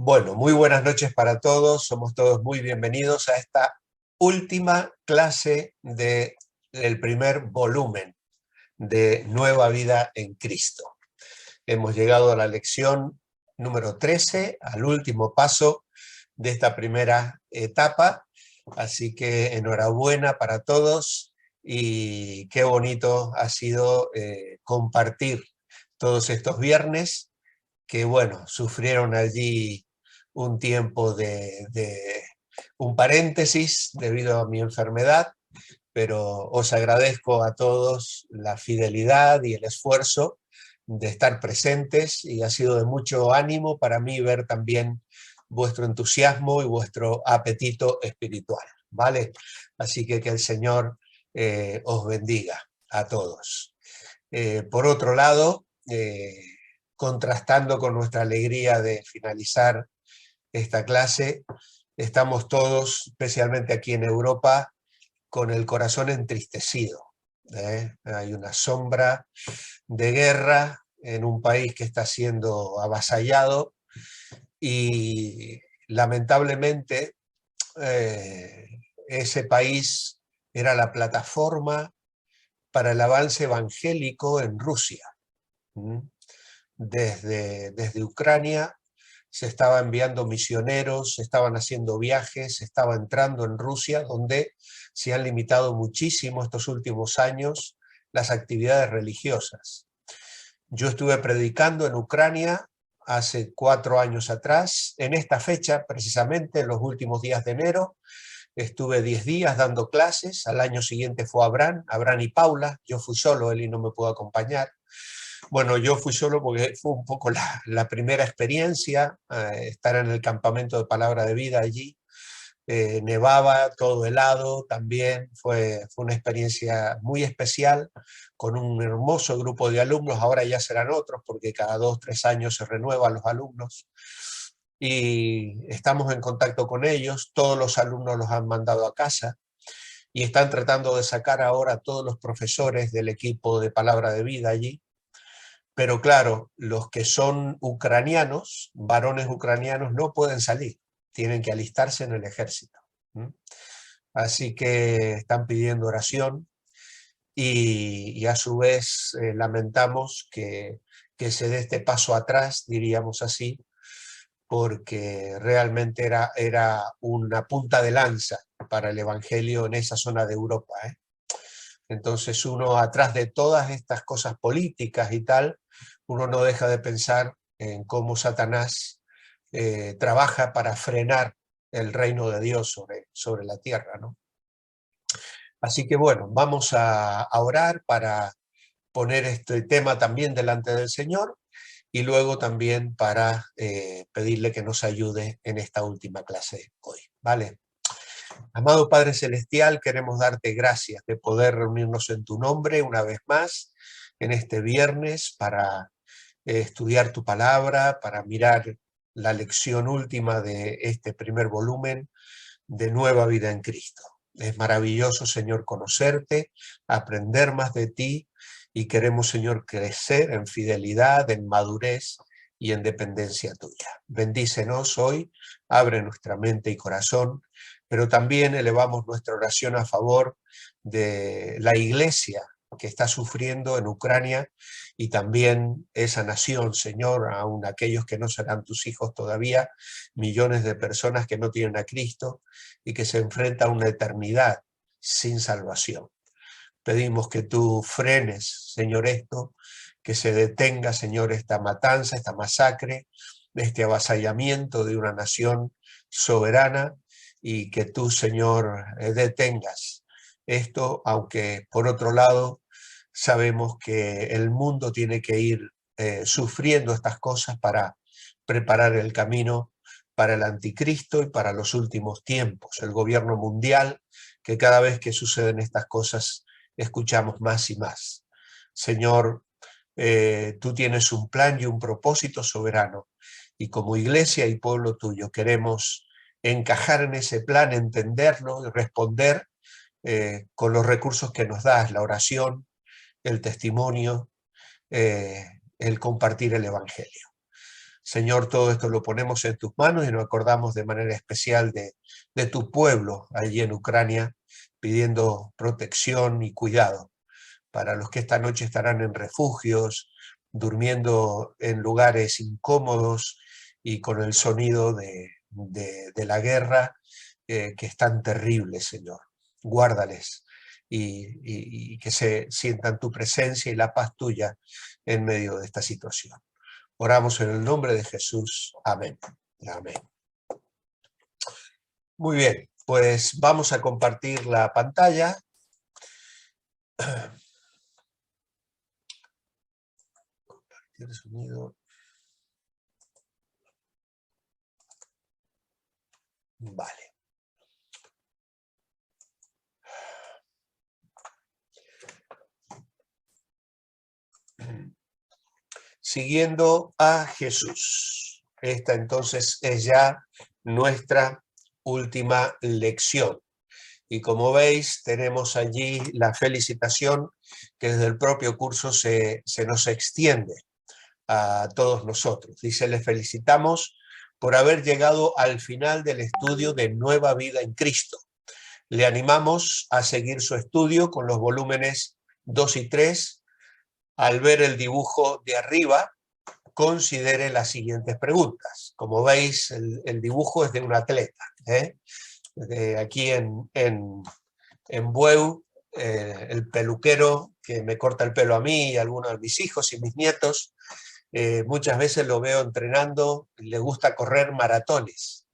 Bueno, muy buenas noches para todos. Somos todos muy bienvenidos a esta última clase del primer volumen de Nueva Vida en Cristo. Hemos llegado a la lección número 13, al último paso de esta primera etapa. Así que enhorabuena para todos y qué bonito ha sido compartir todos estos viernes que, bueno, sufrieron allí un tiempo de un paréntesis debido a mi enfermedad, pero os agradezco a todos la fidelidad y el esfuerzo de estar presentes y ha sido de mucho ánimo para mí ver también vuestro entusiasmo y vuestro apetito espiritual, ¿vale? Así que el Señor os bendiga a todos. Por otro lado, contrastando con nuestra alegría de finalizar esta clase, estamos todos, especialmente aquí en Europa, con el corazón entristecido. Hay una sombra de guerra en un país que está siendo avasallado y lamentablemente ese país era la plataforma para el avance evangélico en Rusia. Desde Ucrania se estaba enviando misioneros, se estaban haciendo viajes, se estaba entrando en Rusia, donde se han limitado muchísimo estos últimos años las actividades religiosas. Yo estuve predicando en Ucrania hace 4 años atrás, en esta fecha, precisamente en los últimos días de enero, estuve 10 días dando clases, al año siguiente fue Abraham y Paula, yo fui solo, él no me pudo acompañar. Bueno, yo fui solo porque fue un poco la primera experiencia, estar en el campamento de Palabra de Vida allí. Nevaba, todo helado también, fue una experiencia muy especial, con un hermoso grupo de alumnos, ahora ya serán otros, porque cada 2 o 3 años se renuevan los alumnos, y estamos en contacto con ellos, todos los alumnos los han mandado a casa, y están tratando de sacar ahora a todos los profesores del equipo de Palabra de Vida allí. Pero claro, los que son ucranianos, varones ucranianos, no pueden salir, tienen que alistarse en el ejército. Así que están pidiendo oración y a su vez lamentamos que se dé este paso atrás, diríamos así, porque realmente era una punta de lanza para el evangelio en esa zona de Europa. Entonces uno, atrás de todas estas cosas políticas y tal, uno no deja de pensar en cómo Satanás trabaja para frenar el reino de Dios sobre la tierra, ¿no? Así que bueno, vamos a orar para poner este tema también delante del Señor y luego también para pedirle que nos ayude en esta última clase hoy, ¿vale? Amado Padre Celestial, queremos darte gracias de poder reunirnos en tu nombre una vez más en este viernes para estudiar tu palabra, para mirar la lección última de este primer volumen de Nueva Vida en Cristo. Es maravilloso, Señor, conocerte, aprender más de ti y queremos, Señor, crecer en fidelidad, en madurez y en dependencia tuya. Bendícenos hoy, abre nuestra mente y corazón, pero también elevamos nuestra oración a favor de la iglesia que está sufriendo en Ucrania y también esa nación, Señor, aun aquellos que no serán tus hijos todavía, millones de personas que no tienen a Cristo y que se enfrentan a una eternidad sin salvación. Pedimos que tú frenes, Señor, esto, que se detenga, Señor, esta matanza, esta masacre, este avasallamiento de una nación soberana y que tú, Señor, detengas esto, aunque por otro lado sabemos que el mundo tiene que ir sufriendo estas cosas para preparar el camino para el anticristo y para los últimos tiempos. El gobierno mundial, que cada vez que suceden estas cosas escuchamos más y más. Señor, tú tienes un plan y un propósito soberano y como iglesia y pueblo tuyo queremos encajar en ese plan, entenderlo y responder con los recursos que nos das, la oración, el testimonio, el compartir el evangelio. Señor, todo esto lo ponemos en tus manos y nos acordamos de manera especial de tu pueblo allí en Ucrania, pidiendo protección y cuidado para los que esta noche estarán en refugios, durmiendo en lugares incómodos y con el sonido de la guerra, que es tan terrible, Señor. Guárdales y que se sientan tu presencia y la paz tuya en medio de esta situación. Oramos en el nombre de Jesús. Amén. Amén. Muy bien, pues vamos a compartir la pantalla. Compartir sonido. Vale. Siguiendo a Jesús. Esta entonces es ya nuestra última lección. Y como veis, tenemos allí la felicitación que desde el propio curso se nos extiende a todos nosotros. Dice, les felicitamos por haber llegado al final del estudio de Nueva Vida en Cristo. Le animamos a seguir su estudio con los volúmenes 2 y 3. Al ver el dibujo de arriba, considere las siguientes preguntas. Como veis, el dibujo es de un atleta. Aquí en Bueu, el peluquero que me corta el pelo a mí y a algunos de mis hijos y mis nietos, muchas veces lo veo entrenando, le gusta correr maratones.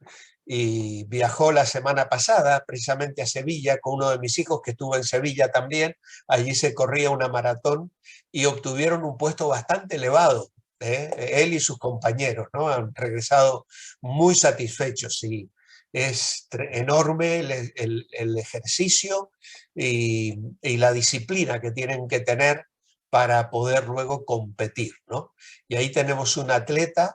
Y viajó la semana pasada precisamente a Sevilla con uno de mis hijos que estuvo en Sevilla también. Allí se corría una maratón y obtuvieron un puesto bastante elevado. Él y sus compañeros, ¿no? Han regresado muy satisfechos y es enorme el ejercicio y la disciplina que tienen que tener para poder luego competir, ¿no? Y ahí tenemos un atleta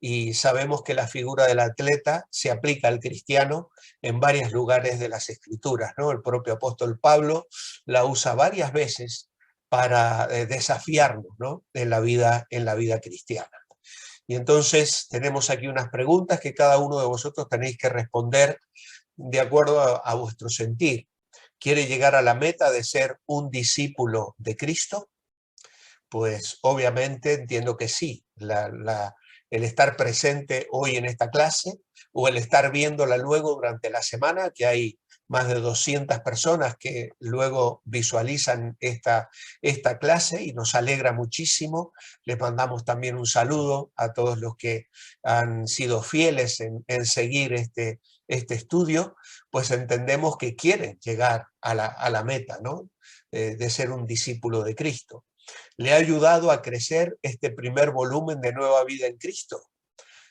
y sabemos que la figura del atleta se aplica al cristiano en varios lugares de las Escrituras, ¿no? El propio apóstol Pablo la usa varias veces para desafiarnos, ¿no? en la vida cristiana. Y entonces tenemos aquí unas preguntas que cada uno de vosotros tenéis que responder de acuerdo a vuestro sentir. ¿Quiere llegar a la meta de ser un discípulo de Cristo? Pues obviamente entiendo que sí. El estar presente hoy en esta clase o el estar viéndola luego durante la semana, que hay más de 200 personas que luego visualizan esta clase y nos alegra muchísimo. Les mandamos también un saludo a todos los que han sido fieles en seguir este estudio, pues entendemos que quieren llegar a la meta, ¿no? De ser un discípulo de Cristo. ¿Le ha ayudado a crecer este primer volumen de Nueva Vida en Cristo?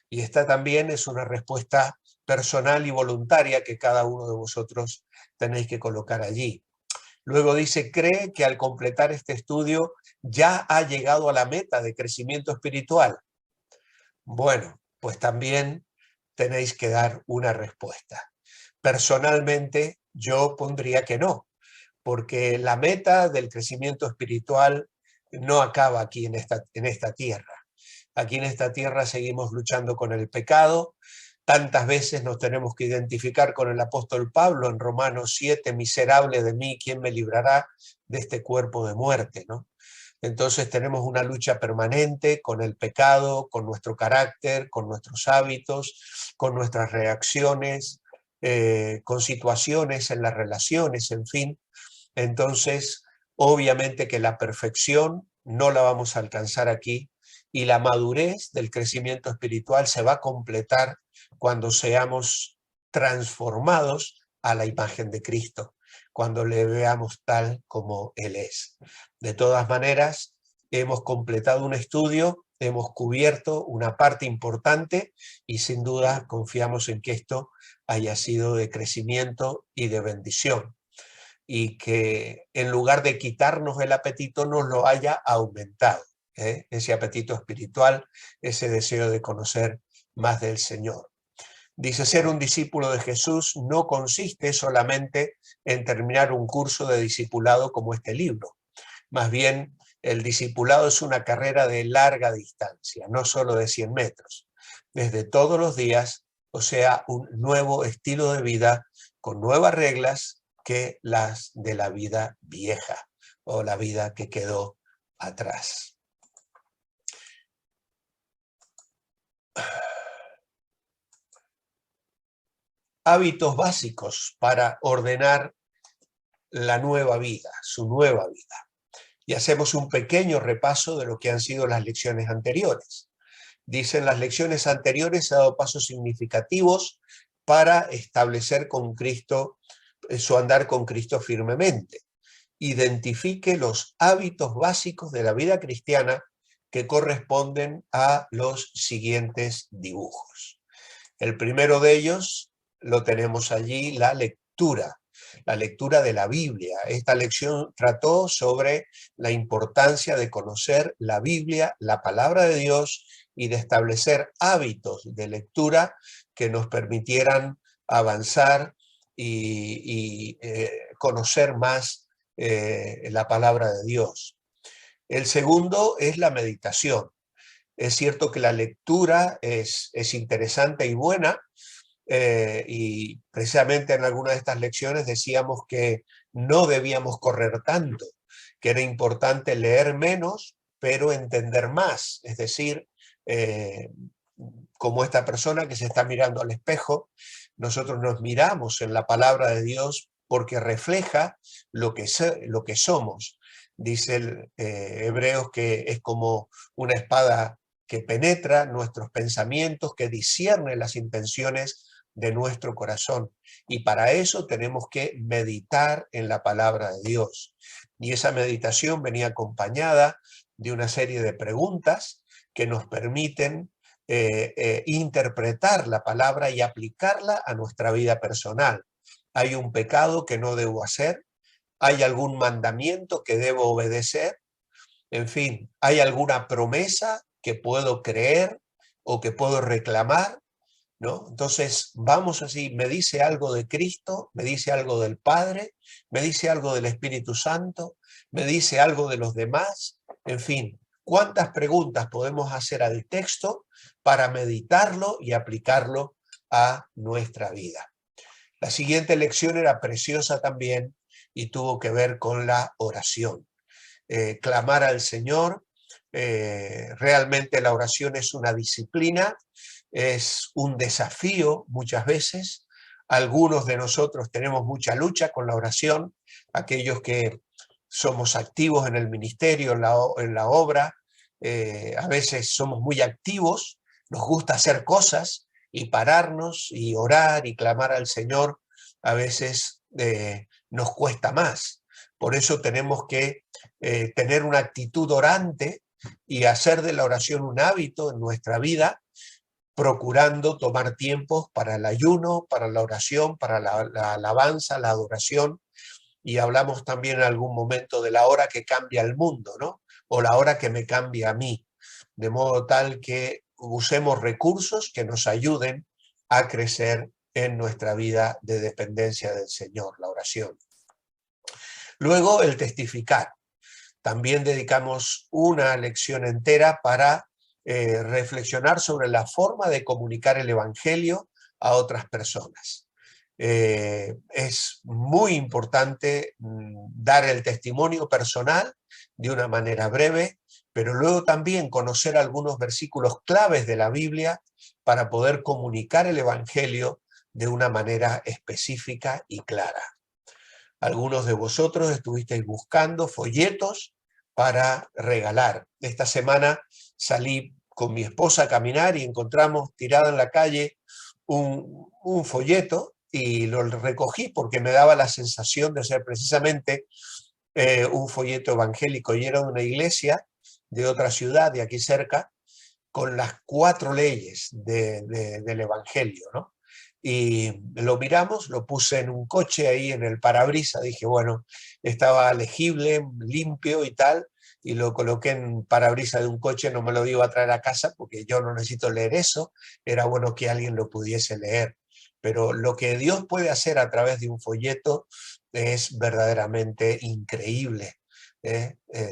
Y esta también es una respuesta personal y voluntaria que cada uno de vosotros tenéis que colocar allí. Luego dice, ¿cree que al completar este estudio ya ha llegado a la meta de crecimiento espiritual? Bueno, pues también tenéis que dar una respuesta. Personalmente, yo pondría que no, porque la meta del crecimiento espiritual no acaba aquí en esta tierra. Aquí en esta tierra seguimos luchando con el pecado. Tantas veces nos tenemos que identificar con el apóstol Pablo en Romanos 7, miserable de mí, ¿quién me librará de este cuerpo de muerte? ¿No? Entonces tenemos una lucha permanente con el pecado, con nuestro carácter, con nuestros hábitos, con nuestras reacciones, con situaciones en las relaciones, en fin. Entonces, obviamente que la perfección no la vamos a alcanzar aquí y la madurez del crecimiento espiritual se va a completar cuando seamos transformados a la imagen de Cristo, cuando le veamos tal como Él es. De todas maneras, hemos completado un estudio, hemos cubierto una parte importante y sin duda confiamos en que esto haya sido de crecimiento y de bendición, y que en lugar de quitarnos el apetito nos lo haya aumentado, ese apetito espiritual, ese deseo de conocer más del Señor. Dice, ser un discípulo de Jesús no consiste solamente en terminar un curso de discipulado como este libro. Más bien, el discipulado es una carrera de larga distancia, no solo de 100 metros. desde todos los días, o sea, un nuevo estilo de vida con nuevas reglas que las de la vida vieja o la vida que quedó atrás. Hábitos básicos para ordenar la nueva vida, su nueva vida. Y hacemos un pequeño repaso de lo que han sido las lecciones anteriores. Dicen, las lecciones anteriores ha dado pasos significativos para establecer con Cristo, su andar con Cristo firmemente. Identifique los hábitos básicos de la vida cristiana que corresponden a los siguientes dibujos. El primero de ellos lo tenemos allí, la lectura de la Biblia. Esta lección trató sobre la importancia de conocer la Biblia, la palabra de Dios, y de establecer hábitos de lectura que nos permitieran avanzar y conocer más la palabra de Dios. El segundo es la meditación. Es cierto que la lectura es interesante y buena, y precisamente en algunas de estas lecciones decíamos que no debíamos correr tanto, que era importante leer menos, pero entender más. Es decir, como esta persona que se está mirando al espejo, nosotros nos miramos en la palabra de Dios porque refleja lo que somos. Dice Hebreos que es como una espada que penetra nuestros pensamientos, que discierne las intenciones de nuestro corazón. Y para eso tenemos que meditar en la palabra de Dios. Y esa meditación venía acompañada de una serie de preguntas que nos permiten interpretar la palabra y aplicarla a nuestra vida personal. ¿Hay un pecado que no debo hacer? ¿Hay algún mandamiento que debo obedecer? En fin, ¿hay alguna promesa que puedo creer o que puedo reclamar? ¿No? Entonces, vamos así, me dice algo de Cristo, me dice algo del Padre, me dice algo del Espíritu Santo, me dice algo de los demás. En fin, ¿cuántas preguntas podemos hacer al texto para meditarlo y aplicarlo a nuestra vida? La siguiente lección era preciosa también y tuvo que ver con la oración. Clamar al Señor. Realmente la oración es una disciplina, es un desafío muchas veces. Algunos de nosotros tenemos mucha lucha con la oración, aquellos que somos activos en el ministerio, en la obra, a veces somos muy activos, nos gusta hacer cosas y pararnos y orar y clamar al Señor, a veces nos cuesta más. Por eso tenemos que tener una actitud orante y hacer de la oración un hábito en nuestra vida, procurando tomar tiempos para el ayuno, para la oración, para la alabanza, la adoración. Y hablamos también en algún momento de la hora que cambia el mundo, ¿no? O la hora que me cambia a mí, de modo tal que usemos recursos que nos ayuden a crecer en nuestra vida de dependencia del Señor, la oración. Luego, el testificar. También dedicamos una lección entera para reflexionar sobre la forma de comunicar el Evangelio a otras personas. Es muy importante dar el testimonio personal de una manera breve, pero luego también conocer algunos versículos claves de la Biblia para poder comunicar el Evangelio de una manera específica y clara. Algunos de vosotros estuvisteis buscando folletos para regalar. Esta semana salí con mi esposa a caminar y encontramos tirado en la calle un folleto y lo recogí porque me daba la sensación de ser precisamente un folleto evangélico, y era de una iglesia de otra ciudad de aquí cerca, con las 4 leyes del Evangelio, ¿no? Y lo miramos, lo puse en un coche ahí en el parabrisas, dije, bueno, estaba legible, limpio y tal, y lo coloqué en parabrisas de un coche, no me lo iba a traer a casa porque yo no necesito leer eso, era bueno que alguien lo pudiese leer. Pero lo que Dios puede hacer a través de un folleto es verdaderamente increíble.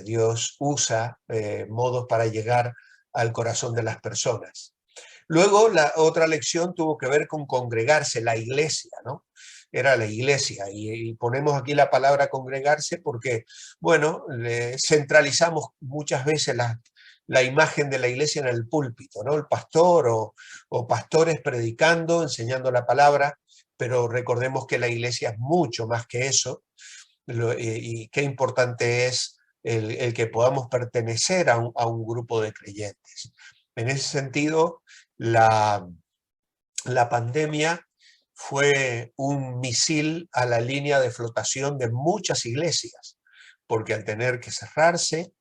Dios usa modos para llegar al corazón de las personas. Luego la otra lección tuvo que ver con congregarse, la iglesia, ¿no? Era la iglesia y ponemos aquí la palabra congregarse porque, bueno, centralizamos muchas veces la imagen de la iglesia en el púlpito, ¿no? El pastor o pastores predicando, enseñando la palabra, pero recordemos que la iglesia es mucho más que eso y qué importante es el que podamos pertenecer a un grupo de creyentes. En ese sentido, la pandemia fue un misil a la línea de flotación de muchas iglesias, porque al tener que cerrarse,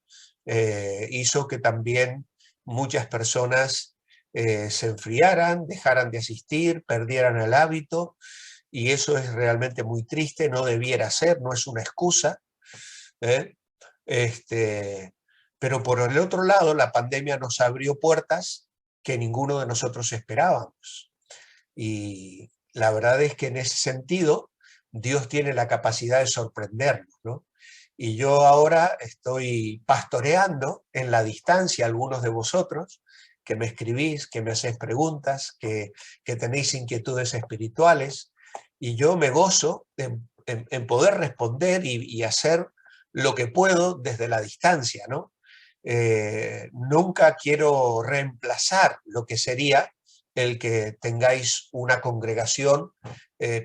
hizo que también muchas personas se enfriaran, dejaran de asistir, perdieran el hábito, y eso es realmente muy triste, no debiera ser, no es una excusa. ¿eh? Este, pero por el otro lado, la pandemia nos abrió puertas que ninguno de nosotros esperábamos. Y la verdad es que en ese sentido, Dios tiene la capacidad de sorprendernos, ¿no? Y yo ahora estoy pastoreando en la distancia a algunos de vosotros que me escribís, que me hacéis preguntas, que tenéis inquietudes espirituales, y yo me gozo en poder responder y hacer lo que puedo desde la distancia, ¿no? Nunca quiero reemplazar lo que sería el que tengáis una congregación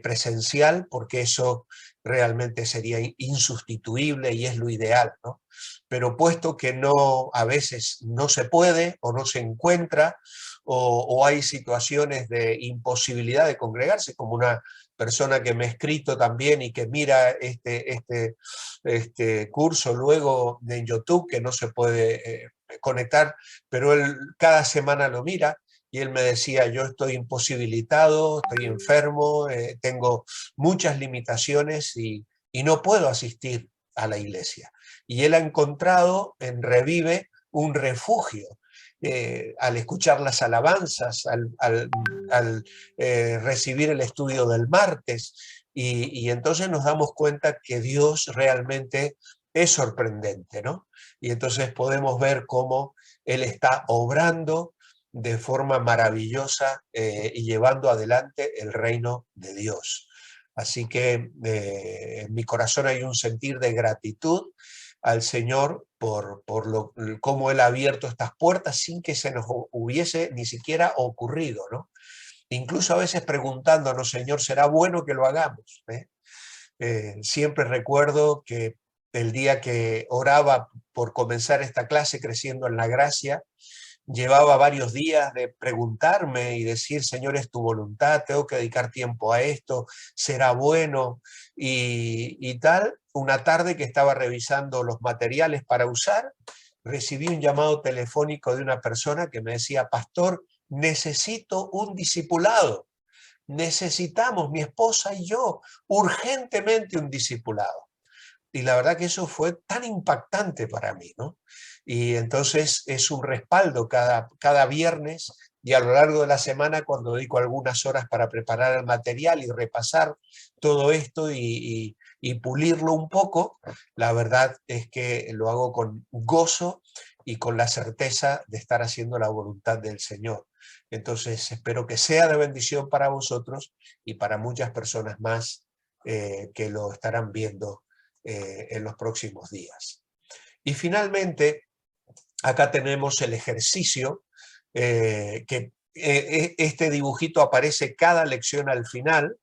presencial, porque eso realmente sería insustituible y es lo ideal, ¿no? Pero puesto que no, a veces no se puede o no se encuentra o hay situaciones de imposibilidad de congregarse, como una persona que me ha escrito también y que mira este curso luego en YouTube, que no se puede conectar, pero él cada semana lo mira. Y él me decía, yo estoy imposibilitado, estoy enfermo, tengo muchas limitaciones y no puedo asistir a la iglesia. Y él ha encontrado en Revive un refugio. Al escuchar las alabanzas, al recibir el estudio del martes, y entonces nos damos cuenta que Dios realmente es sorprendente, ¿no? Y entonces podemos ver cómo Él está obrando de forma maravillosa y llevando adelante el reino de Dios. Así que en mi corazón hay un sentir de gratitud al Señor por cómo Él ha abierto estas puertas sin que se nos hubiese ni siquiera ocurrido, ¿no? Incluso a veces preguntándonos, Señor, ¿será bueno que lo hagamos? Siempre recuerdo que el día que oraba por comenzar esta clase Creciendo en la Gracia, llevaba varios días de preguntarme y decir, Señor, es tu voluntad, tengo que dedicar tiempo a esto, será bueno y tal. Una tarde que estaba revisando los materiales para usar, recibí un llamado telefónico de una persona que me decía, pastor, necesito un discipulado. Necesitamos, mi esposa y yo, urgentemente un discipulado. Y la verdad que eso fue tan impactante para mí, ¿no? Y entonces es un respaldo cada viernes y a lo largo de la semana cuando dedico algunas horas para preparar el material y repasar todo esto y pulirlo un poco, la verdad es que lo hago con gozo y con la certeza de estar haciendo la voluntad del Señor. Entonces espero que sea de bendición para vosotros y para muchas personas más que lo estarán viendo en los próximos días. Y finalmente, acá tenemos el ejercicio, que este dibujito aparece cada lección al final,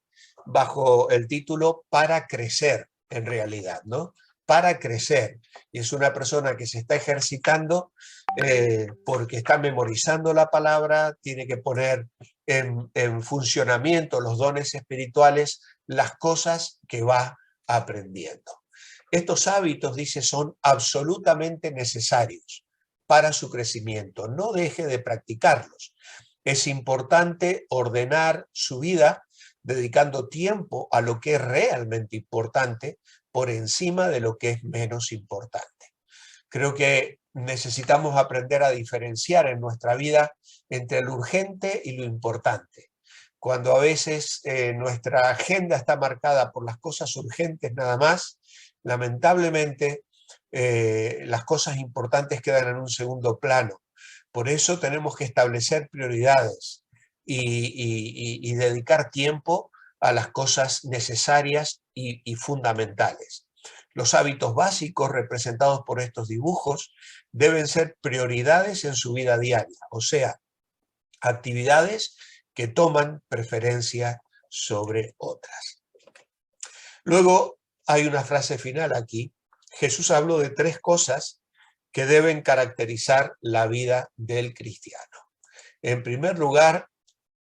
bajo el título Para crecer, en realidad, ¿no? Para crecer. Y es una persona que se está ejercitando porque está memorizando la palabra, tiene que poner en funcionamiento los dones espirituales, las cosas que va aprendiendo. Estos hábitos, dice, son absolutamente necesarios para su crecimiento. No deje de practicarlos. Es importante ordenar su vida dedicando tiempo a lo que es realmente importante por encima de lo que es menos importante. Creo que necesitamos aprender a diferenciar en nuestra vida entre lo urgente y lo importante. Cuando a veces nuestra agenda está marcada por las cosas urgentes nada más, lamentablemente las cosas importantes quedan en un segundo plano, Por eso tenemos que establecer prioridades y dedicar tiempo a las cosas necesarias y fundamentales. Los hábitos básicos representados por estos dibujos deben ser prioridades en su vida diaria, o sea, actividades que toman preferencia sobre otras. Luego hay una frase final aquí. Jesús habló de 3 cosas que deben caracterizar la vida del cristiano. En primer lugar,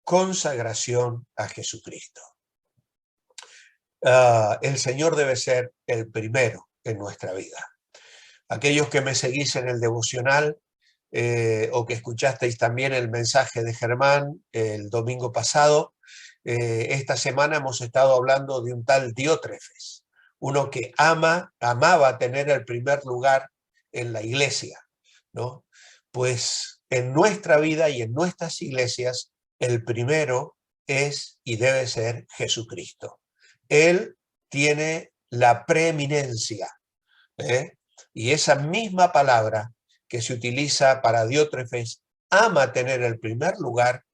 consagración a Jesucristo. El Señor debe ser el primero en nuestra vida. Aquellos que me seguís en el devocional o que escuchasteis también el mensaje de Germán el domingo pasado, esta semana hemos estado hablando de un tal Diótrefes, uno que amaba tener el primer lugar en la iglesia, ¿no? Pues en nuestra vida y en nuestras iglesias, el primero es y debe ser Jesucristo. Él tiene la preeminencia, ¿eh? Y esa misma palabra que se utiliza para Diótrefes, ama tener el primer lugar,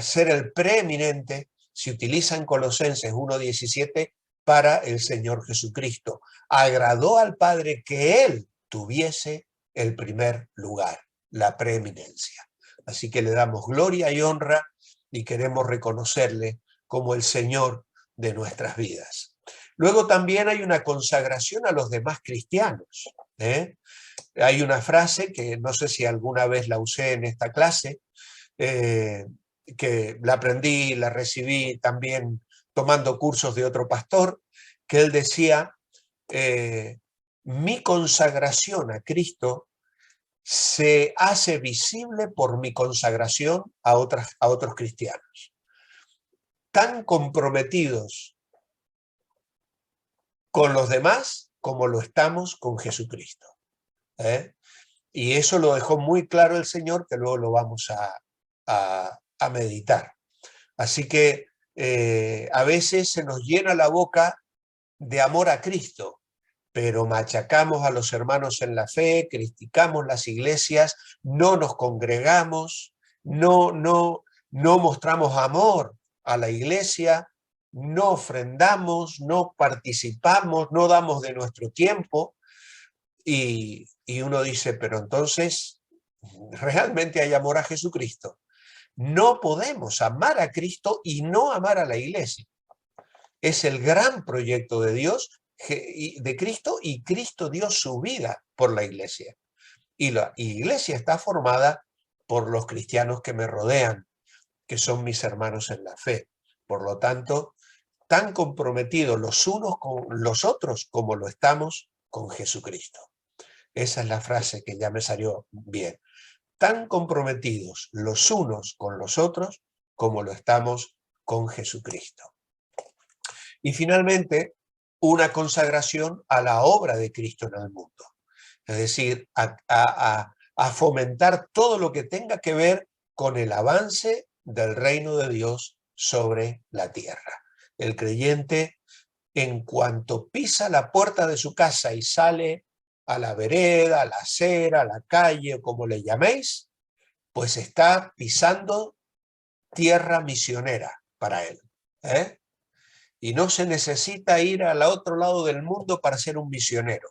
ser el preeminente, se utiliza en Colosenses 1:17 para el Señor Jesucristo. Agradó al Padre que Él tuviese el primer lugar, la preeminencia. Así que le damos gloria y honra y queremos reconocerle como el Señor de nuestras vidas. Luego también hay una consagración a los demás cristianos, ¿eh? Hay una frase que no sé si alguna vez la usé en esta clase, que la aprendí, la recibí también tomando cursos de otro pastor, que él decía, mi consagración a Cristo se hace visible por mi consagración a otros cristianos. Tan comprometidos con los demás como lo estamos con Jesucristo. Y eso lo dejó muy claro el Señor, que luego lo vamos a meditar. Así que a veces se nos llena la boca de amor a Cristo, pero machacamos a los hermanos en la fe, criticamos las iglesias, no nos congregamos, no mostramos amor a la iglesia, no ofrendamos, no participamos, no damos de nuestro tiempo. Y uno dice, pero entonces, ¿realmente hay amor a Jesucristo? No podemos amar a Cristo y no amar a la iglesia. Es el gran proyecto de Dios, de Cristo, y Cristo dio su vida por la iglesia. Y la iglesia está formada por los cristianos que me rodean, que son mis hermanos en la fe. Por lo tanto, tan comprometidos los unos con los otros como lo estamos con Jesucristo. Esa es la frase que ya me salió bien. Tan comprometidos los unos con los otros como lo estamos con Jesucristo. Y finalmente, una consagración a la obra de Cristo en el mundo. Es decir, a fomentar todo lo que tenga que ver con el avance del reino de Dios sobre la tierra. El creyente, en cuanto pisa la puerta de su casa y sale a la vereda, a la acera, a la calle, o como le llaméis, pues está pisando tierra misionera para él, ¿eh? Y no se necesita ir al otro lado del mundo para ser un misionero.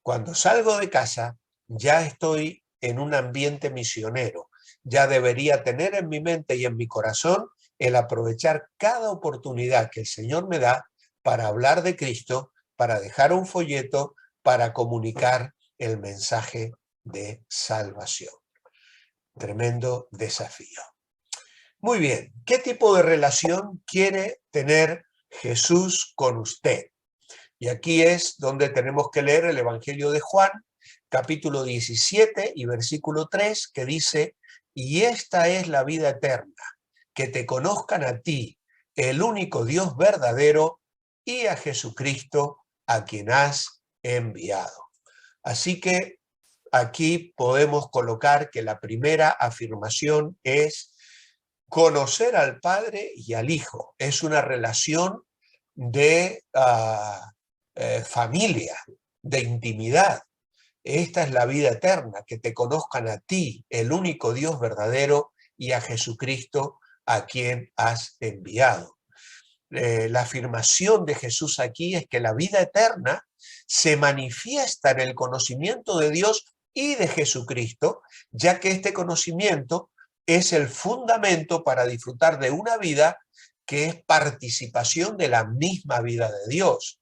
Cuando salgo de casa, ya estoy en un ambiente misionero. Ya debería tener en mi mente y en mi corazón el aprovechar cada oportunidad que el Señor me da para hablar de Cristo, para dejar un folleto, para comunicar el mensaje de salvación. Tremendo desafío. Muy bien, ¿qué tipo de relación quiere tener Jesús con usted? Y aquí es donde tenemos que leer el Evangelio de Juan, capítulo 17 y versículo 3, que dice, y esta es la vida eterna, que te conozcan a ti, el único Dios verdadero, y a Jesucristo, a quien has enviado. Así que aquí podemos colocar que la primera afirmación es conocer al Padre y al Hijo. Es una relación de familia, de intimidad. Esta es la vida eterna, que te conozcan a ti, el único Dios verdadero, y a Jesucristo, a quien has enviado. La afirmación de Jesús aquí es que la vida eterna se manifiesta en el conocimiento de Dios y de Jesucristo, ya que este conocimiento es el fundamento para disfrutar de una vida que es participación de la misma vida de Dios.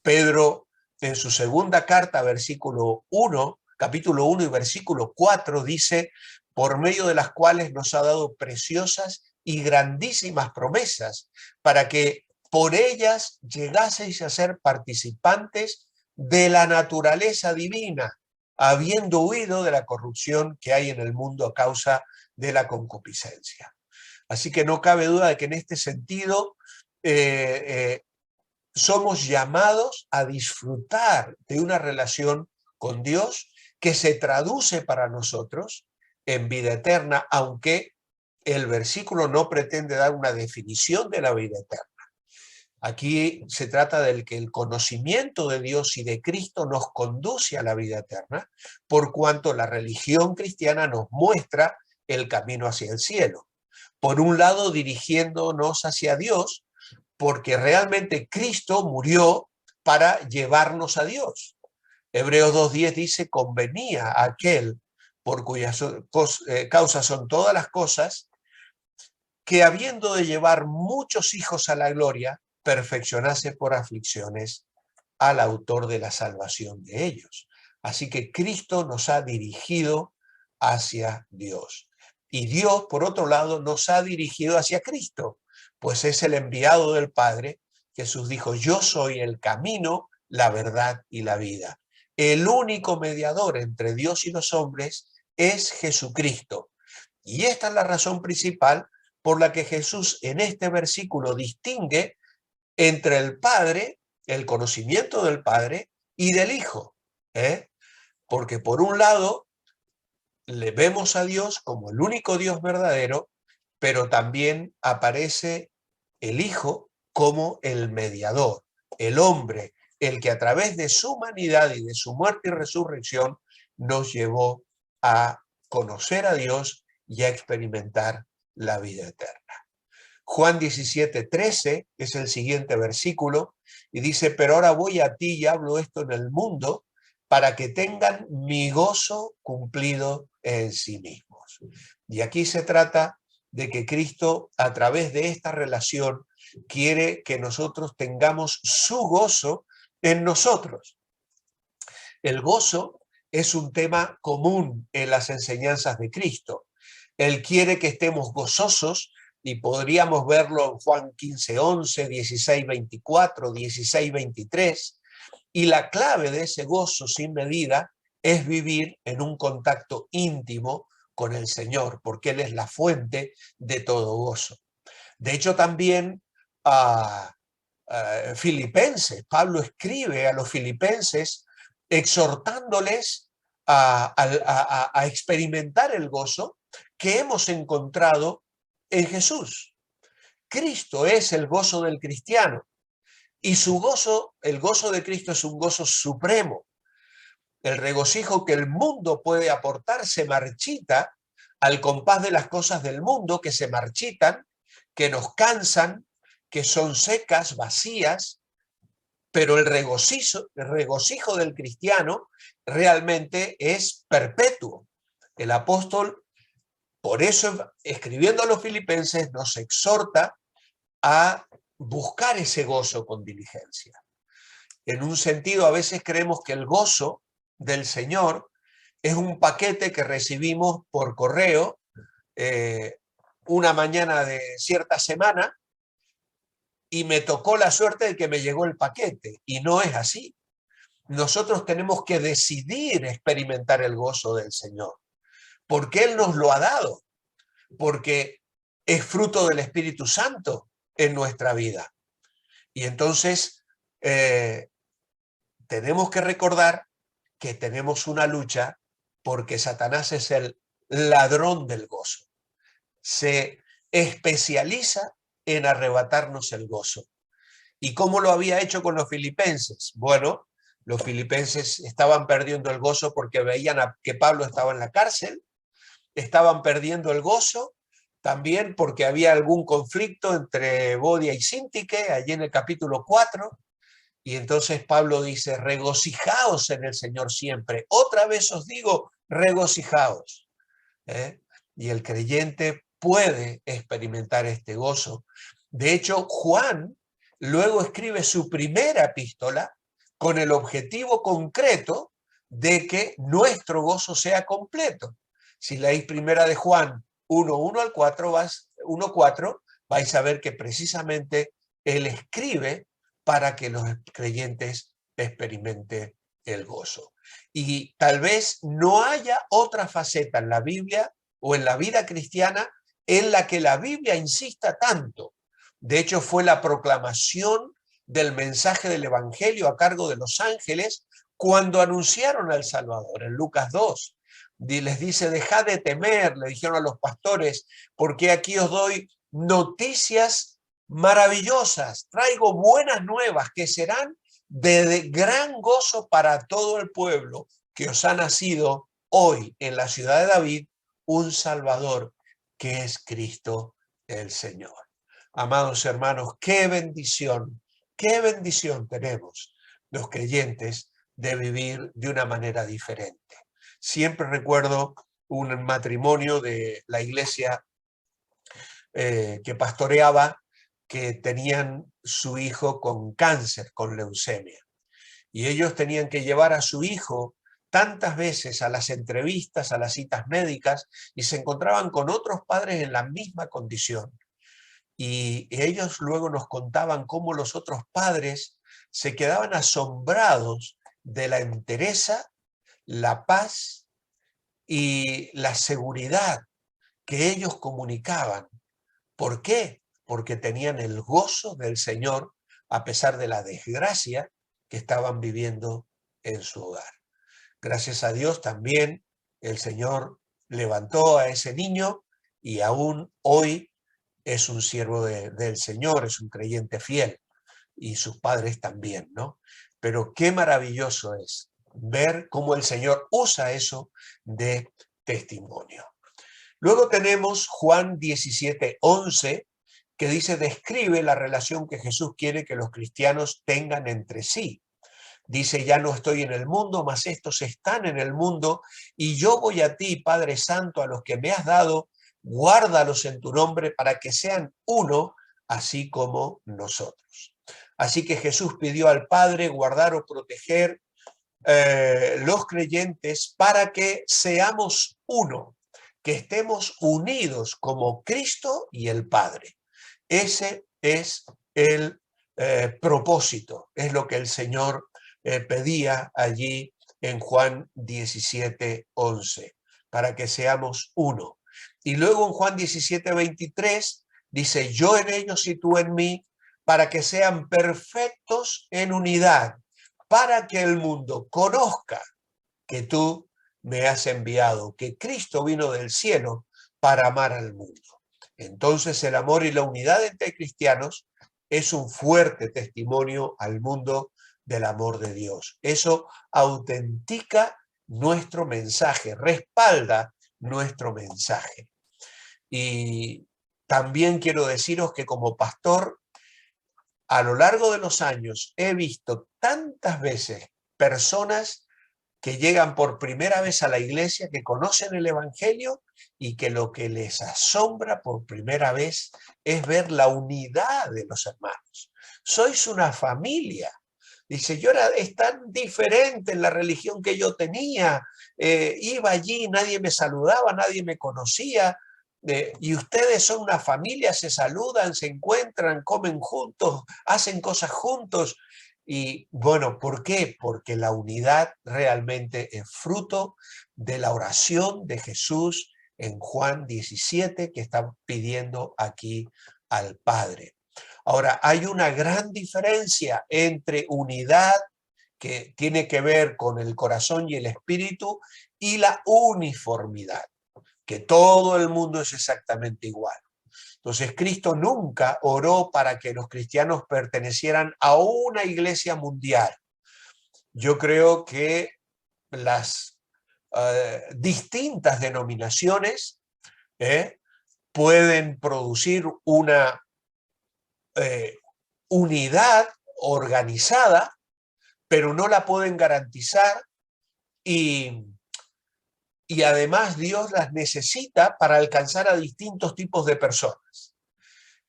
Pedro, en su segunda carta, capítulo 1 y versículo 4, dice: por medio de las cuales nos ha dado preciosas y grandísimas promesas, para que por ellas llegaseis a ser participantes de la naturaleza divina, habiendo huido de la corrupción que hay en el mundo a causa de la concupiscencia. Así que no cabe duda de que en este sentido somos llamados a disfrutar de una relación con Dios que se traduce para nosotros en vida eterna, aunque el versículo no pretende dar una definición de la vida eterna. Aquí se trata del que el conocimiento de Dios y de Cristo nos conduce a la vida eterna, por cuanto la religión cristiana nos muestra el camino hacia el cielo. Por un lado, dirigiéndonos hacia Dios, porque realmente Cristo murió para llevarnos a Dios. Hebreos 2:10 dice: convenía a aquel por cuya causa son todas las cosas, que habiendo de llevar muchos hijos a la gloria, perfeccionase por aflicciones al autor de la salvación de ellos. Así que Cristo nos ha dirigido hacia Dios. Y Dios, por otro lado, nos ha dirigido hacia Cristo, pues es el enviado del Padre. Jesús dijo: yo soy el camino, la verdad y la vida. El único mediador entre Dios y los hombres es Jesucristo. Y esta es la razón principal por la que Jesús en este versículo distingue entre el Padre, el conocimiento del Padre, y del Hijo. Porque por un lado le vemos a Dios como el único Dios verdadero, pero también aparece el Hijo como el mediador, el hombre, el que a través de su humanidad y de su muerte y resurrección nos llevó a conocer a Dios y a experimentar la vida eterna. Juan 17:13 es el siguiente versículo y dice: pero ahora voy a ti y hablo esto en el mundo para que tengan mi gozo cumplido en sí mismos. Y aquí se trata de que Cristo, a través de esta relación, quiere que nosotros tengamos su gozo en nosotros. El gozo es un tema común en las enseñanzas de Cristo. Él quiere que estemos gozosos, y podríamos verlo en Juan 15:11, 16:24, 16:23, y la clave de ese gozo sin medida es vivir en un contacto íntimo con el Señor, porque Él es la fuente de todo gozo. De hecho, también Filipenses, Pablo escribe a los filipenses exhortándoles a experimentar el gozo que hemos encontrado en Jesús. Cristo es el gozo del cristiano, y su gozo, el gozo de Cristo, es un gozo supremo. El regocijo que el mundo puede aportar se marchita al compás de las cosas del mundo, que se marchitan, que nos cansan, que son secas, vacías, pero el regocijo del cristiano realmente es perpetuo. El apóstol, por eso, escribiendo a los filipenses, nos exhorta a buscar ese gozo con diligencia. En un sentido, a veces creemos que el gozo del Señor es un paquete que recibimos por correo una mañana de cierta semana, y me tocó la suerte de que me llegó el paquete, y no es así. Nosotros tenemos que decidir experimentar el gozo del Señor, porque Él nos lo ha dado, porque es fruto del Espíritu Santo en nuestra vida. Y entonces tenemos que recordar que tenemos una lucha, porque Satanás es el ladrón del gozo. Se especializa en arrebatarnos el gozo. ¿Y cómo lo había hecho con los filipenses? Bueno, Los filipenses estaban perdiendo el gozo porque veían que Pablo estaba en la cárcel, estaban perdiendo el gozo también porque había algún conflicto entre Bodia y Síntique, allí en el capítulo 4, y entonces Pablo dice, regocijaos en el Señor siempre. Otra vez os digo, regocijaos. ¿Eh? Y el creyente puede experimentar este gozo. De hecho, Juan luego escribe su primera epístola con el objetivo concreto de que nuestro gozo sea completo. Si leéis primera de Juan 1:1 al 4, 1:4, vais a ver que precisamente él escribe para que los creyentes experimenten el gozo. Y tal vez no haya otra faceta en la Biblia o en la vida cristiana en la que la Biblia insista tanto. De hecho, fue la proclamación del mensaje del Evangelio a cargo de los ángeles cuando anunciaron al Salvador. En Lucas 2 les dice, dejad de temer, le dijeron a los pastores, porque aquí os doy noticias maravillosas, traigo buenas nuevas que serán de gran gozo para todo el pueblo, que os ha nacido hoy en la ciudad de David un Salvador, que es Cristo el Señor. Amados hermanos, qué bendición tenemos los creyentes de vivir de una manera diferente. Siempre recuerdo un matrimonio de la iglesia que pastoreaba, que tenían su hijo con cáncer, con leucemia. Y ellos tenían que llevar a su hijo tantas veces a las entrevistas, a las citas médicas, y se encontraban con otros padres en la misma condición. Y ellos luego nos contaban cómo los otros padres se quedaban asombrados de la entereza, la paz y la seguridad que ellos comunicaban. ¿Por qué? Porque tenían el gozo del Señor a pesar de la desgracia que estaban viviendo en su hogar. Gracias a Dios también el Señor levantó a ese niño y aún hoy es un siervo del Señor, es un creyente fiel, y sus padres también, ¿no? Pero qué maravilloso es ver cómo el Señor usa eso de testimonio. Luego tenemos Juan 17:11, que dice, describe la relación que Jesús quiere que los cristianos tengan entre sí. Dice, ya no estoy en el mundo, mas estos están en el mundo, y yo voy a ti, Padre Santo, a los que me has dado, guárdalos en tu nombre para que sean uno, así como nosotros. Así que Jesús pidió al Padre guardar o proteger los creyentes para que seamos uno, que estemos unidos como Cristo y el Padre. Ese es el propósito, es lo que el Señor pedía allí en Juan 17:11, para que seamos uno. Y luego en Juan 17:23 dice, yo en ellos y tú en mí, para que sean perfectos en unidad, para que el mundo conozca que tú me has enviado, que Cristo vino del cielo para amar al mundo. Entonces el amor y la unidad entre cristianos es un fuerte testimonio al mundo del amor de Dios. Eso autentica nuestro mensaje, respalda nuestro mensaje. Y también quiero deciros que como pastor, a lo largo de los años he visto tantas veces personas que llegan por primera vez a la iglesia, que conocen el Evangelio y que lo que les asombra por primera vez es ver la unidad de los hermanos. Sois una familia. Dice, es tan diferente en la religión que yo tenía. Iba allí, nadie me saludaba, nadie me conocía. Y ustedes son una familia, se saludan, se encuentran, comen juntos, hacen cosas juntos. Y bueno, ¿por qué? Porque la unidad realmente es fruto de la oración de Jesús en Juan 17, que está pidiendo aquí al Padre. Ahora, hay una gran diferencia entre unidad, que tiene que ver con el corazón y el espíritu, y la uniformidad, que todo el mundo es exactamente igual. Entonces, Cristo nunca oró para que los cristianos pertenecieran a una iglesia mundial. yo creo que las distintas denominaciones pueden producir una unidad organizada, pero no la pueden garantizar y además Dios las necesita para alcanzar a distintos tipos de personas.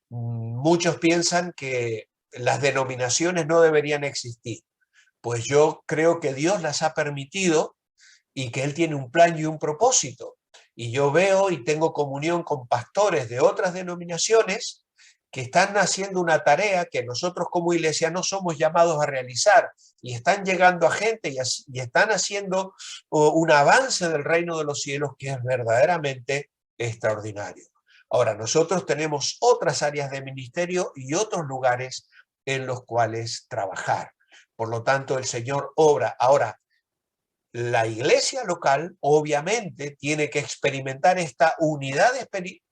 Muchos piensan que las denominaciones no deberían existir. Pues yo creo que Dios las ha permitido y que Él tiene un plan y un propósito. Y yo veo y tengo comunión con pastores de otras denominaciones que están haciendo una tarea que nosotros como iglesia no somos llamados a realizar y están llegando a gente y están haciendo un avance del reino de los cielos que es verdaderamente extraordinario. Ahora, nosotros tenemos otras áreas de ministerio y otros lugares en los cuales trabajar. Por lo tanto, el Señor obra. Ahora, la iglesia local obviamente tiene que experimentar esta unidad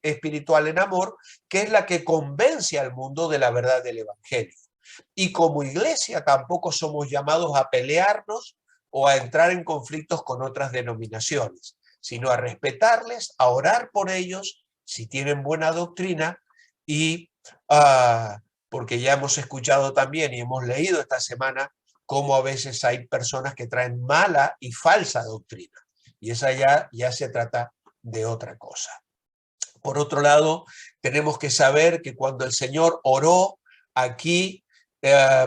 espiritual en amor, que es la que convence al mundo de la verdad del evangelio. Y como iglesia tampoco somos llamados a pelearnos o a entrar en conflictos con otras denominaciones, sino a respetarles, a orar por ellos si tienen buena doctrina y porque ya hemos escuchado también y hemos leído esta semana cómo a veces hay personas que traen mala y falsa doctrina. Y esa ya se trata de otra cosa. Por otro lado, tenemos que saber que cuando el Señor oró aquí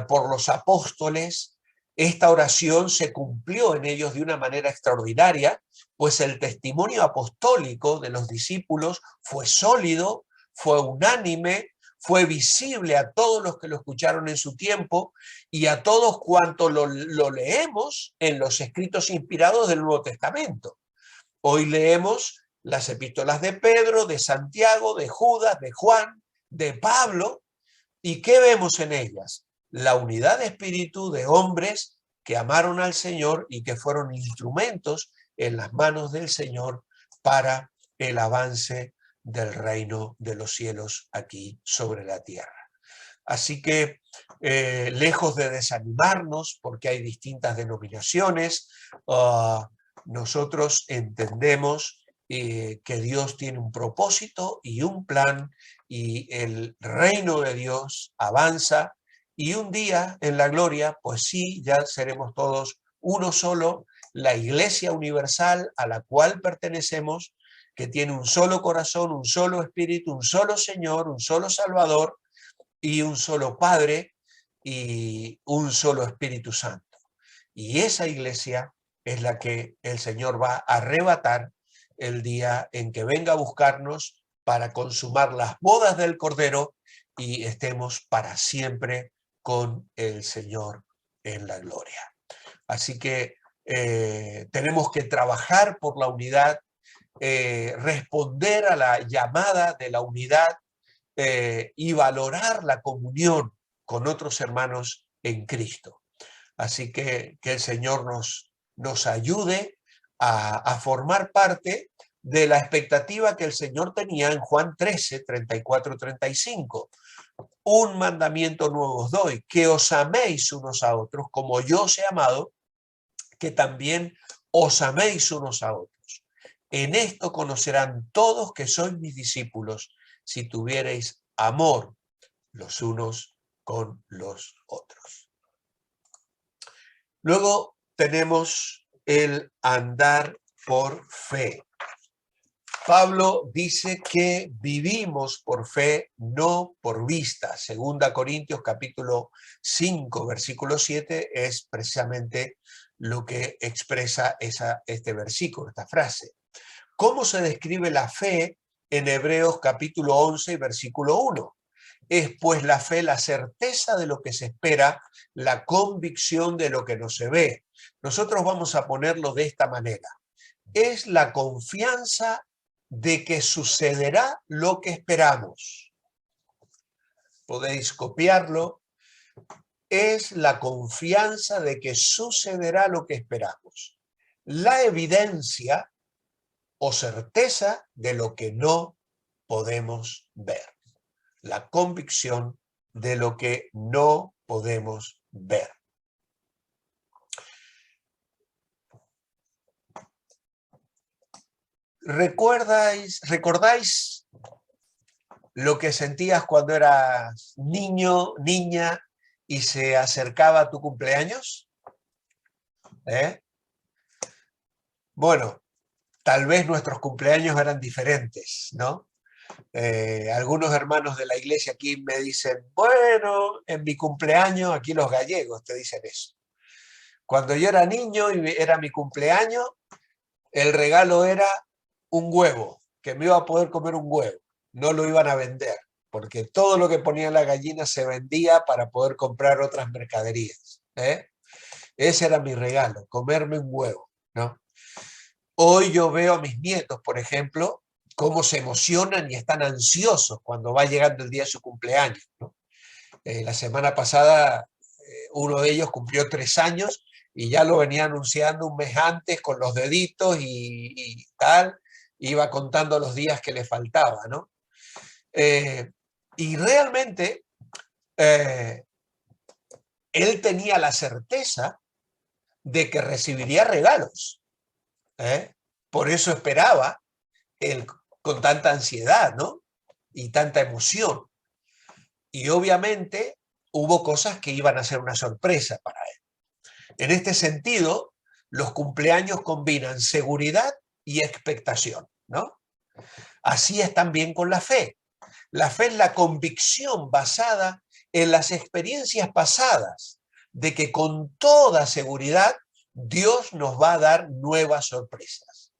por los apóstoles, esta oración se cumplió en ellos de una manera extraordinaria, pues el testimonio apostólico de los discípulos fue sólido, fue unánime, fue visible a todos los que lo escucharon en su tiempo y a todos cuantos lo leemos en los escritos inspirados del Nuevo Testamento. Hoy leemos las epístolas de Pedro, de Santiago, de Judas, de Juan, de Pablo, ¿y qué vemos en ellas? La unidad de espíritu de hombres que amaron al Señor y que fueron instrumentos en las manos del Señor para el avance del reino de los cielos aquí sobre la tierra. Así que, lejos de desanimarnos, porque hay distintas denominaciones, nosotros entendemos que Dios tiene un propósito y un plan, y el reino de Dios avanza, y un día en la gloria, pues sí, ya seremos todos uno solo, la Iglesia Universal a la cual pertenecemos, que tiene un solo corazón, un solo espíritu, un solo Señor, un solo Salvador, y un solo Padre y un solo Espíritu Santo. Y esa iglesia es la que el Señor va a arrebatar el día en que venga a buscarnos para consumar las bodas del Cordero y estemos para siempre con el Señor en la gloria. Así que tenemos que trabajar por la unidad, responder a la llamada de la unidad, y valorar la comunión con otros hermanos en Cristo. Así que el Señor nos ayude a formar parte de la expectativa que el Señor tenía en Juan 13, 34, 35. Un mandamiento nuevo os doy, que os améis unos a otros, como yo os he amado, que también os améis unos a otros. En esto conocerán todos que sois mis discípulos, si tuviereis amor los unos con los otros. Luego tenemos el andar por fe. Pablo dice que vivimos por fe, no por vista. 2 Corintios capítulo 5, versículo 7 es precisamente lo que expresa este versículo, esta frase. ¿Cómo se describe la fe en Hebreos capítulo 11, versículo 1? Es pues la fe la certeza de lo que se espera, la convicción de lo que no se ve. Nosotros vamos a ponerlo de esta manera. Es la confianza de que sucederá lo que esperamos. Podéis copiarlo. Es la confianza de que sucederá lo que esperamos. La evidencia o certeza de lo que no podemos ver. La convicción de lo que no podemos ver. ¿Recordáis lo que sentías cuando eras niño, niña y se acercaba tu cumpleaños? ¿Eh? Bueno, tal vez nuestros cumpleaños eran diferentes, ¿no? Algunos hermanos de la iglesia aquí me dicen, bueno, en mi cumpleaños, aquí los gallegos te dicen eso. Cuando yo era niño y era mi cumpleaños, el regalo era un huevo, que me iba a poder comer un huevo, no lo iban a vender, porque todo lo que ponía la gallina se vendía para poder comprar otras mercaderías. Ese era mi regalo, comerme un huevo, ¿no? Hoy yo veo a mis nietos, por ejemplo, cómo se emocionan y están ansiosos cuando va llegando el día de su cumpleaños, ¿no? La semana pasada uno de ellos cumplió 3 años y ya lo venía anunciando un mes antes con los deditos y tal, iba contando los días que le faltaba, ¿no? Y realmente eh, él tenía la certeza de que recibiría regalos. Por eso esperaba él con tanta ansiedad, ¿no? Y tanta emoción. Y obviamente hubo cosas que iban a ser una sorpresa para él. En este sentido, los cumpleaños combinan seguridad y expectación, ¿no? Así es también con la fe. La fe es la convicción basada en las experiencias pasadas de que con toda seguridad Dios nos va a dar nuevas sorpresas.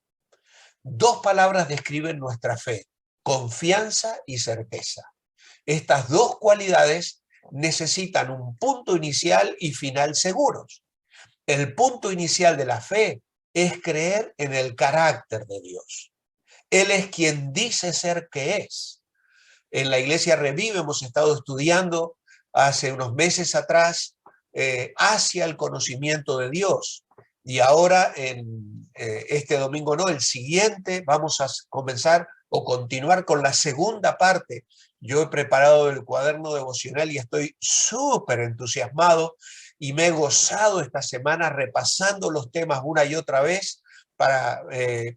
2 palabras describen nuestra fe: confianza y certeza. Estas 2 cualidades necesitan un punto inicial y final seguros. El punto inicial de la fe es creer en el carácter de Dios. Él es quien dice ser que es. En la Iglesia Revive hemos estado estudiando hace unos meses atrás hacia el conocimiento de Dios. Y ahora, en este domingo no, el siguiente, vamos a comenzar o continuar con la segunda parte. Yo he preparado el cuaderno devocional y estoy súper entusiasmado y me he gozado esta semana repasando los temas una y otra vez para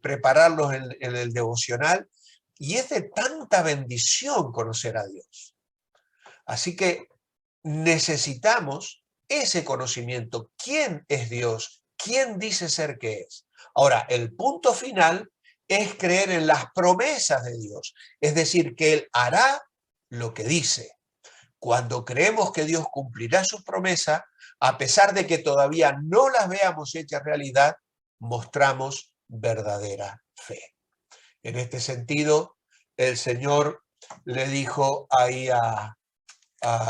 prepararlos en el devocional. Y es de tanta bendición conocer a Dios. Así que necesitamos ese conocimiento. ¿Quién es Dios? ¿Quién dice ser que es? Ahora, el punto final es creer en las promesas de Dios. Es decir, que Él hará lo que dice. Cuando creemos que Dios cumplirá sus promesas, a pesar de que todavía no las veamos hechas realidad, mostramos verdadera fe. En este sentido, el Señor le dijo ahí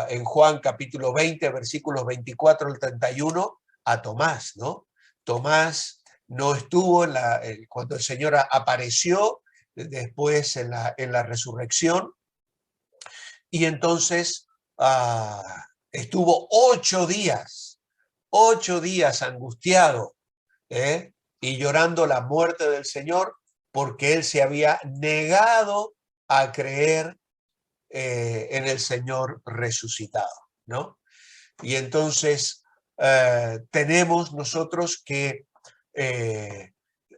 en Juan capítulo 20, versículos 24 al 31, a Tomás, ¿no? Tomás no estuvo cuando el Señor apareció después en la resurrección, y entonces estuvo 8 días angustiado, y llorando la muerte del Señor, porque él se había negado a creer en el Señor resucitado, ¿no? Y entonces tenemos nosotros que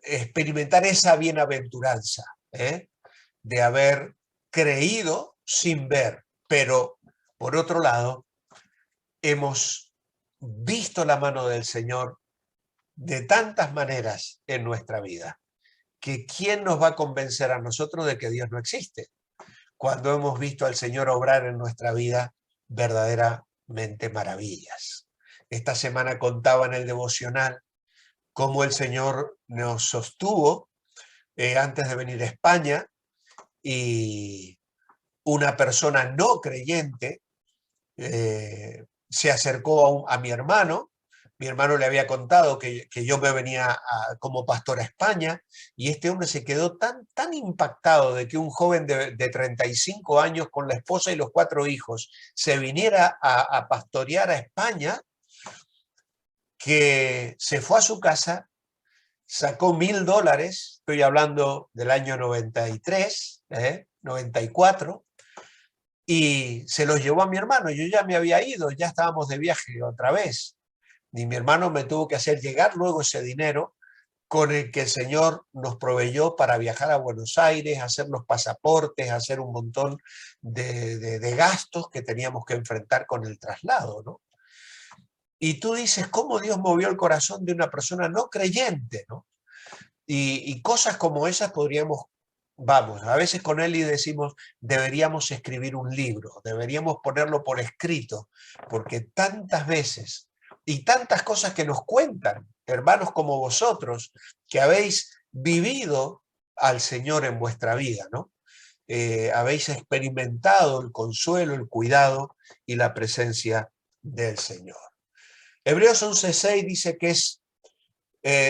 experimentar esa bienaventuranza, de haber creído sin ver, pero por otro lado, hemos visto la mano del Señor de tantas maneras en nuestra vida, que ¿quién nos va a convencer a nosotros de que Dios no existe? Cuando hemos visto al Señor obrar en nuestra vida verdaderamente maravillas. Esta semana contaba en el devocional cómo el Señor nos sostuvo antes de venir a España, y una persona no creyente se acercó a mi hermano. Mi hermano le había contado que yo me venía como pastor a España, y este hombre se quedó tan impactado de que un joven de 35 años con la esposa y los 4 hijos se viniera a pastorear a España, que se fue a su casa, sacó $1,000, estoy hablando del año 93, 94, y se los llevó a mi hermano. Yo ya me había ido, ya estábamos de viaje otra vez. Y mi hermano me tuvo que hacer llegar luego ese dinero con el que el Señor nos proveyó para viajar a Buenos Aires, hacer los pasaportes, hacer un montón de gastos que teníamos que enfrentar con el traslado, ¿no? Y tú dices, ¿cómo Dios movió el corazón de una persona no creyente, ¿no? Y cosas como esas podríamos, vamos, a veces con Eli decimos, deberíamos escribir un libro, deberíamos ponerlo por escrito, porque tantas veces y tantas cosas que nos cuentan, hermanos como vosotros, que habéis vivido al Señor en vuestra vida, ¿no? Habéis experimentado el consuelo, el cuidado y la presencia del Señor. Hebreos 11:6 dice que es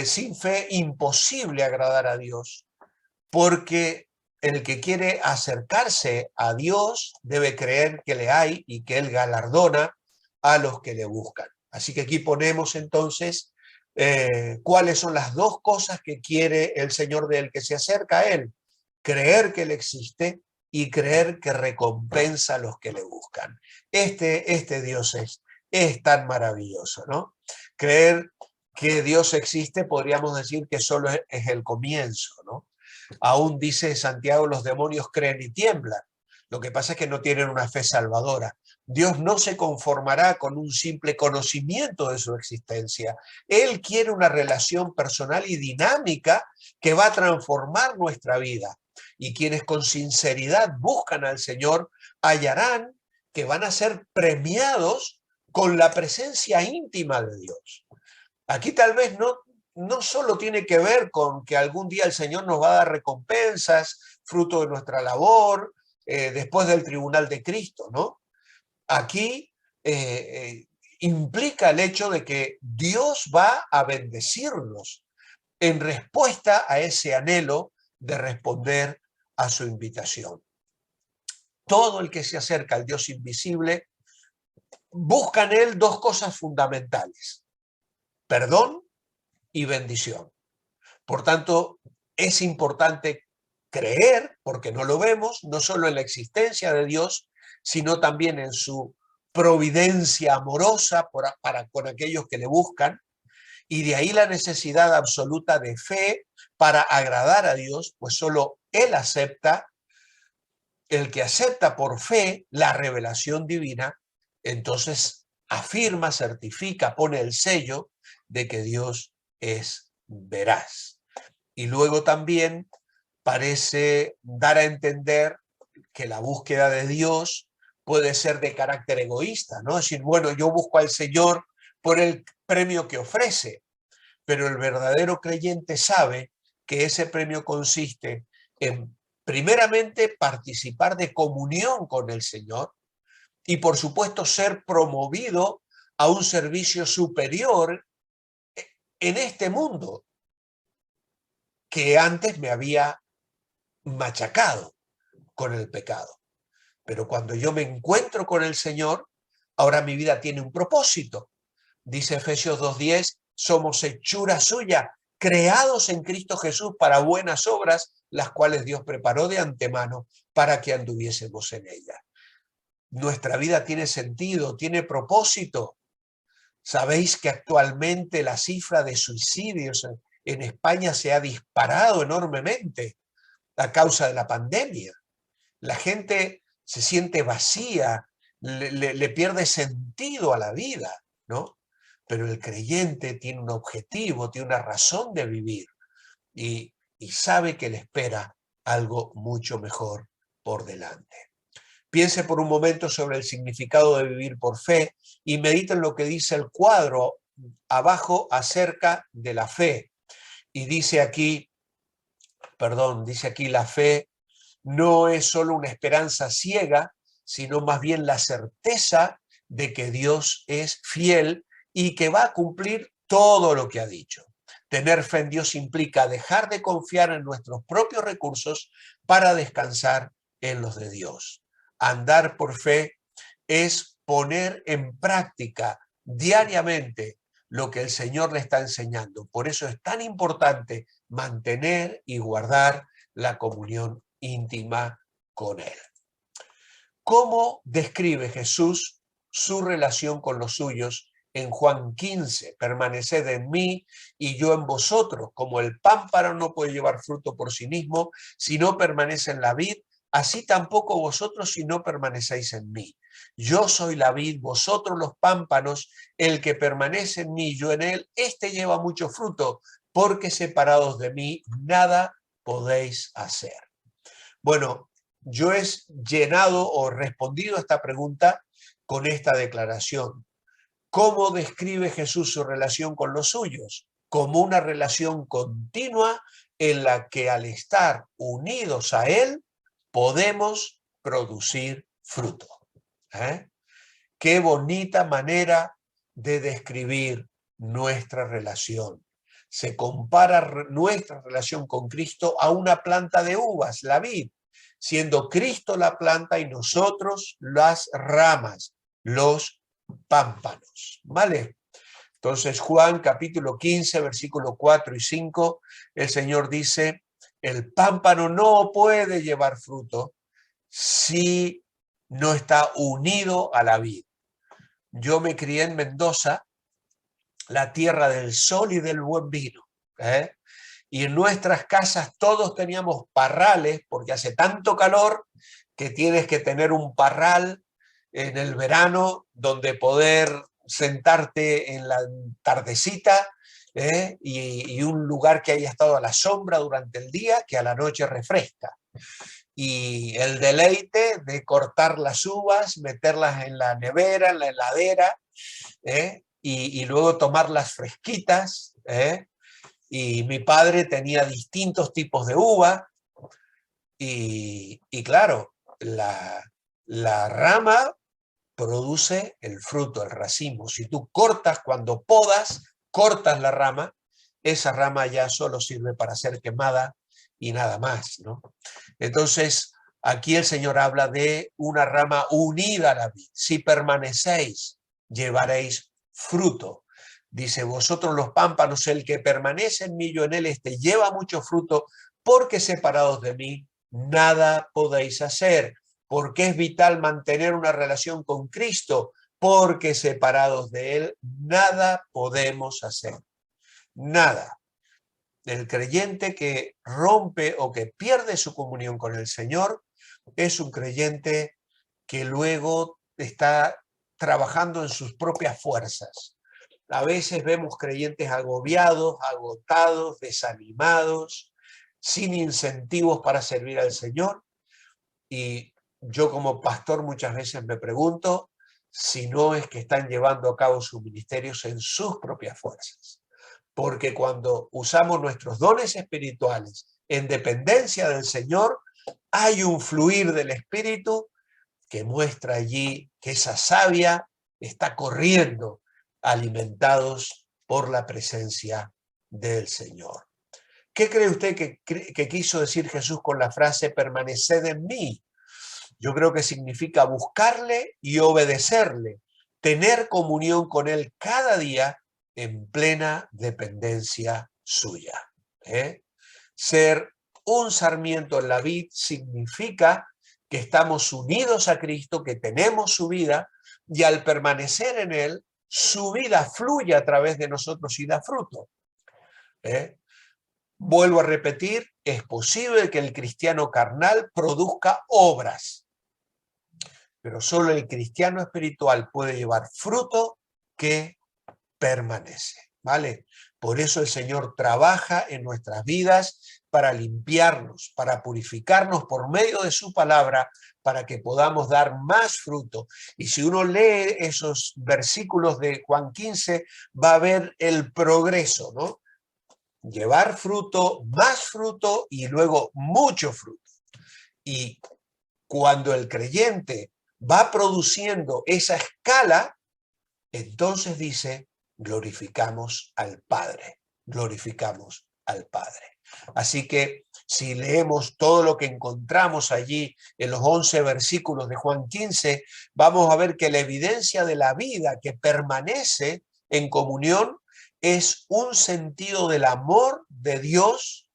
sin fe imposible agradar a Dios, porque el que quiere acercarse a Dios debe creer que le hay y que Él galardona a los que le buscan. Así que aquí ponemos entonces cuáles son las dos cosas que quiere el Señor del que se acerca a Él. Creer que Él existe y creer que recompensa a los que le buscan. Este Dios es tan maravilloso, ¿no? Creer que Dios existe, podríamos decir que solo es el comienzo, ¿no? Aún dice Santiago, los demonios creen y tiemblan. Lo que pasa es que no tienen una fe salvadora. Dios no se conformará con un simple conocimiento de su existencia. Él quiere una relación personal y dinámica que va a transformar nuestra vida. Y quienes con sinceridad buscan al Señor hallarán que van a ser premiados con la presencia íntima de Dios. Aquí tal vez no solo tiene que ver con que algún día el Señor nos va a dar recompensas, fruto de nuestra labor, después del tribunal de Cristo, ¿no? Aquí implica el hecho de que Dios va a bendecirnos en respuesta a ese anhelo de responder a su invitación. Todo el que se acerca al Dios invisible busca en él dos cosas fundamentales: perdón y bendición. Por tanto, es importante creer, porque no lo vemos, no solo en la existencia de Dios, sino también en su providencia amorosa para con aquellos que le buscan, y de ahí la necesidad absoluta de fe para agradar a Dios, pues solo Él acepta, el que acepta por fe la revelación divina, entonces afirma, certifica, pone el sello de que Dios es veraz. Y luego también parece dar a entender que la búsqueda de Dios puede ser de carácter egoísta, ¿no? Es decir, bueno, yo busco al Señor por el premio que ofrece, pero el verdadero creyente sabe que ese premio consiste en, primeramente, participar de comunión con el Señor y, por supuesto, ser promovido a un servicio superior en este mundo que antes me había machacado con el pecado. Pero cuando yo me encuentro con el Señor, ahora mi vida tiene un propósito. Dice Efesios 2:10, somos hechura suya, creados en Cristo Jesús para buenas obras, las cuales Dios preparó de antemano para que anduviésemos en ellas. Nuestra vida tiene sentido, tiene propósito. Sabéis que actualmente la cifra de suicidios en España se ha disparado enormemente a causa de la pandemia. La gente se siente vacía, le pierde sentido a la vida, ¿no? Pero el creyente tiene un objetivo, tiene una razón de vivir y sabe que le espera algo mucho mejor por delante. Piense por un momento sobre el significado de vivir por fe y medite en lo que dice el cuadro abajo acerca de la fe. Y dice aquí la fe no es solo una esperanza ciega, sino más bien la certeza de que Dios es fiel y que va a cumplir todo lo que ha dicho. Tener fe en Dios implica dejar de confiar en nuestros propios recursos para descansar en los de Dios. Andar por fe es poner en práctica diariamente lo que el Señor le está enseñando. Por eso es tan importante mantener y guardar la comunión íntima con Él. ¿Cómo describe Jesús su relación con los suyos en Juan 15, permaneced en mí y yo en vosotros, como el pámpano no puede llevar fruto por sí mismo si no permanece en la vid, así tampoco vosotros si no permanecéis en mí. Yo soy la vid, vosotros los pámpanos, el que permanece en mí, yo en él, este lleva mucho fruto, porque separados de mí nada podéis hacer. Bueno, yo he llenado o respondido a esta pregunta con esta declaración. ¿Cómo describe Jesús su relación con los suyos? Como una relación continua en la que al estar unidos a Él podemos producir fruto. Qué bonita manera de describir nuestra relación. Se compara nuestra relación con Cristo a una planta de uvas, la vid, siendo Cristo la planta y nosotros las ramas, los pámpanos, ¿vale? Entonces, Juan capítulo 15, versículo 4 y 5, el Señor dice, el pámpano no puede llevar fruto si no está unido a la vid. Yo me crié en Mendoza, la tierra del sol y del buen vino, y en nuestras casas todos teníamos parrales, porque hace tanto calor que tienes que tener un parral en el verano donde poder sentarte en la tardecita y un lugar que haya estado a la sombra durante el día, que a la noche refresca. Y el deleite de cortar las uvas, meterlas en la nevera, en la heladera, y luego tomarlas fresquitas. Y mi padre tenía distintos tipos de uva y claro, la rama produce el fruto, el racimo. Si tú cuando podas, cortas la rama, esa rama ya solo sirve para ser quemada y nada más, ¿no? Entonces, aquí el Señor habla de una rama unida a la vid. Si permanecéis, llevaréis fruto. Dice, vosotros los pámpanos, el que permanece en mí, yo en él, este lleva mucho fruto, porque separados de mí, nada podéis hacer. Porque es vital mantener una relación con Cristo, porque separados de Él, nada podemos hacer. Nada. El creyente que rompe o que pierde su comunión con el Señor es un creyente que luego está trabajando en sus propias fuerzas. A veces vemos creyentes agobiados, agotados, desanimados, sin incentivos para servir al Señor. Y yo como pastor muchas veces me pregunto si no es que están llevando a cabo sus ministerios en sus propias fuerzas. Porque cuando usamos nuestros dones espirituales en dependencia del Señor, hay un fluir del Espíritu que muestra allí que esa savia está corriendo, alimentados por la presencia del Señor. ¿Qué cree usted que quiso decir Jesús con la frase permaneced en mí? Yo creo que significa buscarle y obedecerle, tener comunión con él cada día en plena dependencia suya. Ser un sarmiento en la vid significa que estamos unidos a Cristo, que tenemos su vida, y al permanecer en él, su vida fluye a través de nosotros y da fruto. Vuelvo a repetir, es posible que el cristiano carnal produzca obras, pero solo el cristiano espiritual puede llevar fruto que permanece, ¿vale? Por eso el Señor trabaja en nuestras vidas para limpiarnos, para purificarnos por medio de su palabra, para que podamos dar más fruto. Y si uno lee esos versículos de Juan 15, va a ver el progreso, ¿no? Llevar fruto, más fruto y luego mucho fruto. Y cuando el creyente va produciendo esa escala, entonces dice, glorificamos al Padre, glorificamos al Padre. Así que si leemos todo lo que encontramos allí en los 11 versículos de Juan 15, vamos a ver que la evidencia de la vida que permanece en comunión es un sentido del amor de Dios,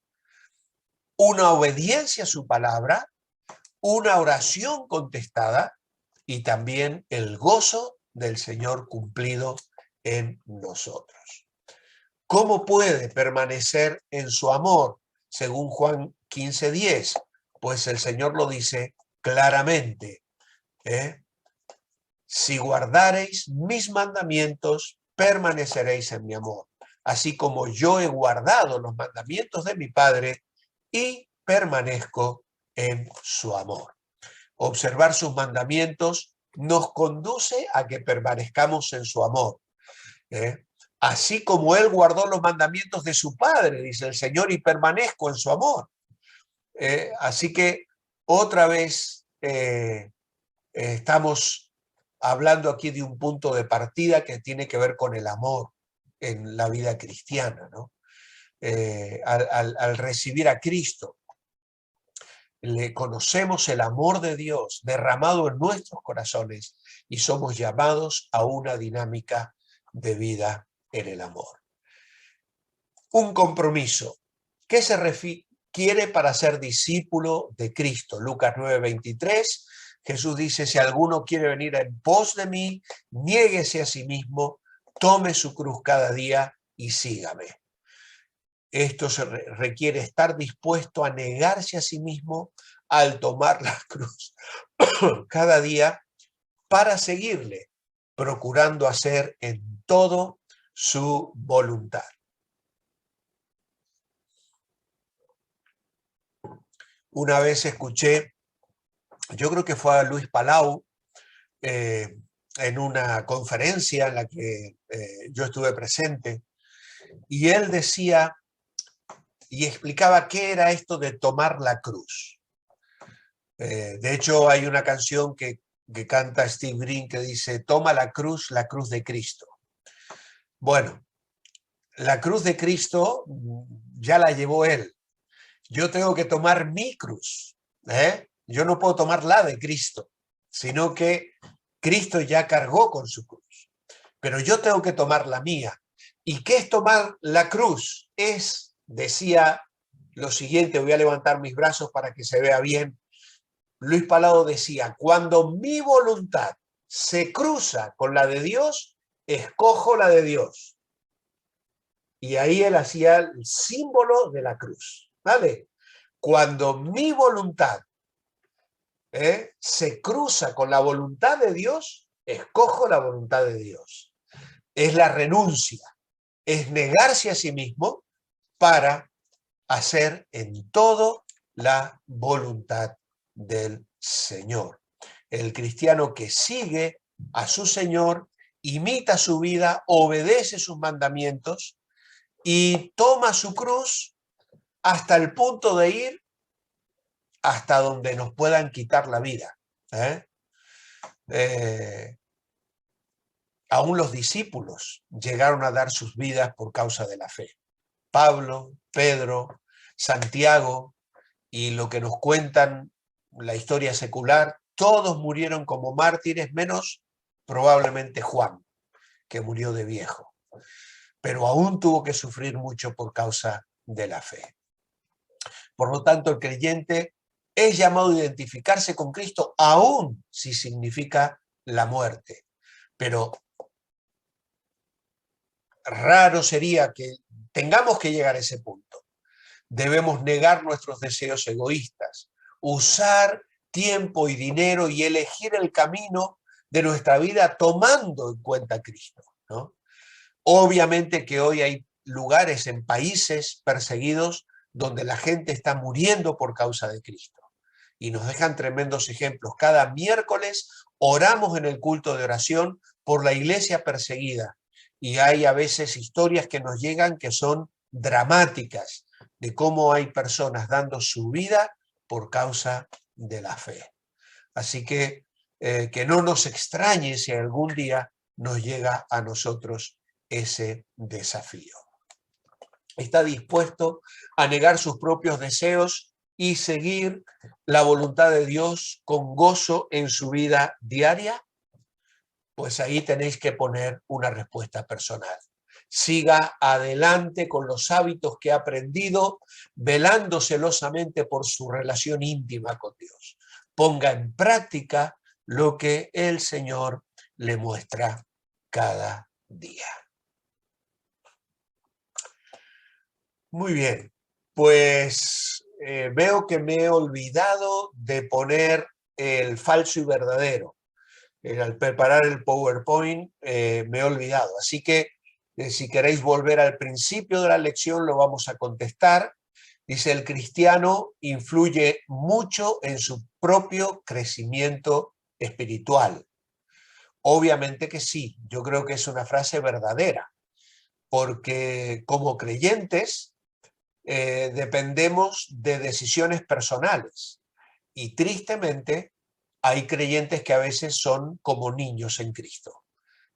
una obediencia a su palabra, una oración contestada y también el gozo del Señor cumplido en nosotros. ¿Cómo puede permanecer en su amor? Según Juan 15:10, pues el Señor lo dice claramente, si guardareis mis mandamientos, permaneceréis en mi amor, así como yo he guardado los mandamientos de mi Padre y permanezco en su amor. Observar sus mandamientos nos conduce a que permanezcamos en su amor. Así como Él guardó los mandamientos de su Padre, dice el Señor, y permanezco en su amor. Así que otra vez estamos hablando aquí de un punto de partida que tiene que ver con el amor en la vida cristiana, ¿no? Al recibir a Cristo, le conocemos el amor de Dios derramado en nuestros corazones y somos llamados a una dinámica de vida en el amor. Un compromiso. ¿Qué se requiere para ser discípulo de Cristo? Lucas 9:23, Jesús dice, si alguno quiere venir en pos de mí, niéguese a sí mismo, tome su cruz cada día y sígame. Esto se requiere estar dispuesto a negarse a sí mismo al tomar la cruz cada día para seguirle, procurando hacer en todo su voluntad. Una vez escuché, yo creo que fue a Luis Palau, en una conferencia en la que yo estuve presente, y él decía y explicaba qué era esto de tomar la cruz. De hecho, hay una canción que canta Steve Green que dice, toma la cruz de Cristo. Bueno, la cruz de Cristo ya la llevó Él. Yo tengo que tomar mi cruz. Yo no puedo tomar la de Cristo, sino que Cristo ya cargó con su cruz. Pero yo tengo que tomar la mía. ¿Y qué es tomar la cruz? Decía lo siguiente, voy a levantar mis brazos para que se vea bien. Luis Palau decía, cuando mi voluntad se cruza con la de Dios, escojo la de Dios. Y ahí él hacía el símbolo de la cruz, ¿vale? Cuando mi voluntad se cruza con la voluntad de Dios, escojo la voluntad de Dios. Es la renuncia, es negarse a sí mismo para hacer en todo la voluntad del Señor. El cristiano que sigue a su Señor, imita su vida, obedece sus mandamientos y toma su cruz hasta el punto de ir hasta donde nos puedan quitar la vida. Aún los discípulos llegaron a dar sus vidas por causa de la fe. Pablo, Pedro, Santiago y lo que nos cuentan la historia secular, todos murieron como mártires, menos probablemente Juan, que murió de viejo. Pero aún tuvo que sufrir mucho por causa de la fe. Por lo tanto, el creyente es llamado a identificarse con Cristo, aún si significa la muerte. Pero raro sería que tengamos que llegar a ese punto. Debemos negar nuestros deseos egoístas, usar tiempo y dinero y elegir el camino de nuestra vida tomando en cuenta a Cristo, ¿no? Obviamente que hoy hay lugares en países perseguidos donde la gente está muriendo por causa de Cristo. Y nos dejan tremendos ejemplos. Cada miércoles oramos en el culto de oración por la iglesia perseguida. Y hay a veces historias que nos llegan que son dramáticas de cómo hay personas dando su vida por causa de la fe. Así que no nos extrañe si algún día nos llega a nosotros ese desafío. ¿Está dispuesto a negar sus propios deseos y seguir la voluntad de Dios con gozo en su vida diaria? Pues ahí tenéis que poner una respuesta personal. Siga adelante con los hábitos que ha aprendido, velando celosamente por su relación íntima con Dios. Ponga en práctica lo que el Señor le muestra cada día. Muy bien, pues veo que me he olvidado de poner el falso y verdadero. Al preparar el PowerPoint me he olvidado. Así que si queréis volver al principio de la lección lo vamos a contestar. Dice, el cristiano influye mucho en su propio crecimiento espiritual. Obviamente que sí, yo creo que es una frase verdadera, porque como creyentes dependemos de decisiones personales y tristemente hay creyentes que a veces son como niños en Cristo.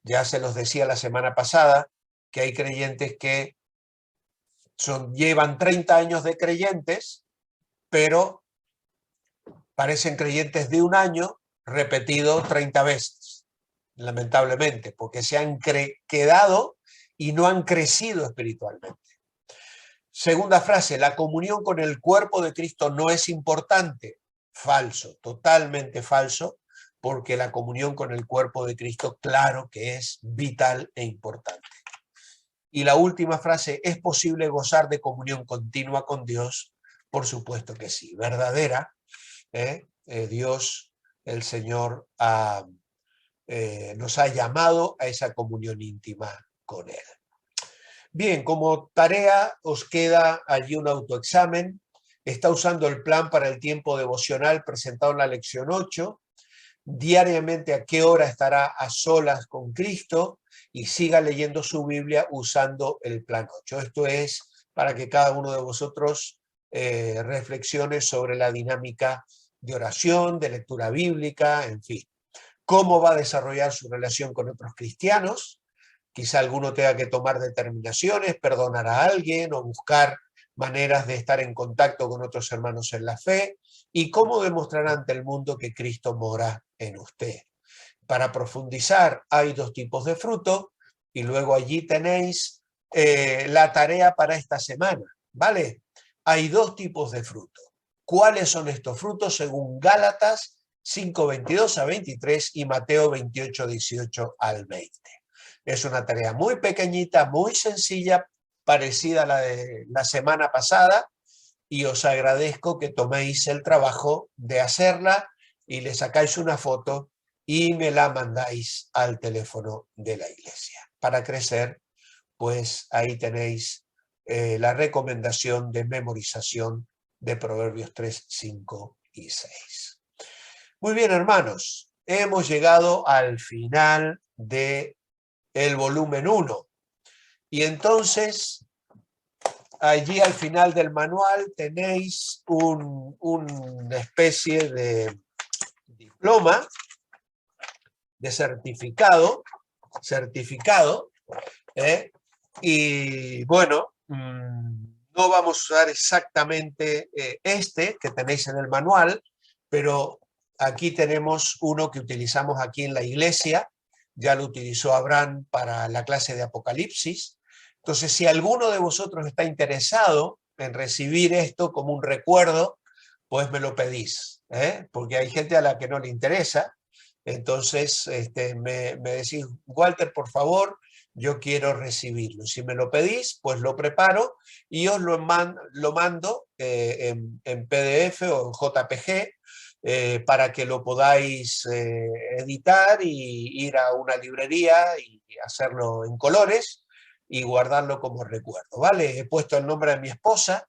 Ya se los decía la semana pasada que hay creyentes que llevan 30 años de creyentes, pero parecen creyentes de un año repetido 30 veces, lamentablemente, porque se han quedado y no han crecido espiritualmente. Segunda frase, la comunión con el cuerpo de Cristo no es importante. Falso, totalmente falso, porque la comunión con el cuerpo de Cristo, claro que es vital e importante. Y la última frase, ¿es posible gozar de comunión continua con Dios? Por supuesto que sí, verdadera. Dios, el Señor, nos ha llamado a esa comunión íntima con Él. Bien, como tarea os queda allí un autoexamen. Está usando el plan para el tiempo devocional presentado en la lección 8. Diariamente a qué hora estará a solas con Cristo y siga leyendo su Biblia usando el plan 8. Esto es para que cada uno de vosotros reflexione sobre la dinámica de oración, de lectura bíblica, en fin. Cómo va a desarrollar su relación con otros cristianos. Quizá alguno tenga que tomar determinaciones, perdonar a alguien o buscar maneras de estar en contacto con otros hermanos en la fe, y cómo demostrar ante el mundo que Cristo mora en usted. Para profundizar, hay 2 tipos de fruto y luego allí tenéis la tarea para esta semana, ¿vale? Hay 2 tipos de fruto. ¿Cuáles son estos frutos? Según Gálatas 5:22 a 23 y Mateo 28:18 al 20. Es una tarea muy pequeñita, muy sencilla, parecida a la de la semana pasada, y os agradezco que toméis el trabajo de hacerla y le sacáis una foto y me la mandáis al teléfono de la iglesia. Para crecer, pues ahí tenéis la recomendación de memorización de Proverbios 3, 5 y 6. Muy bien, hermanos, hemos llegado al final de el volumen 1. Y entonces, allí al final del manual tenéis una especie de diploma, de certificado, y bueno, no vamos a usar exactamente este que tenéis en el manual, pero aquí tenemos uno que utilizamos aquí en la iglesia. Ya lo utilizó Abraham para la clase de Apocalipsis. Entonces, si alguno de vosotros está interesado en recibir esto como un recuerdo, pues me lo pedís, porque hay gente a la que no le interesa. Entonces, me decís, Walter, por favor, yo quiero recibirlo. Si me lo pedís, pues lo preparo y os lo mando en PDF o en JPG, para que lo podáis editar y ir a una librería y hacerlo en colores y guardarlo como recuerdo, ¿vale? He puesto el nombre de mi esposa,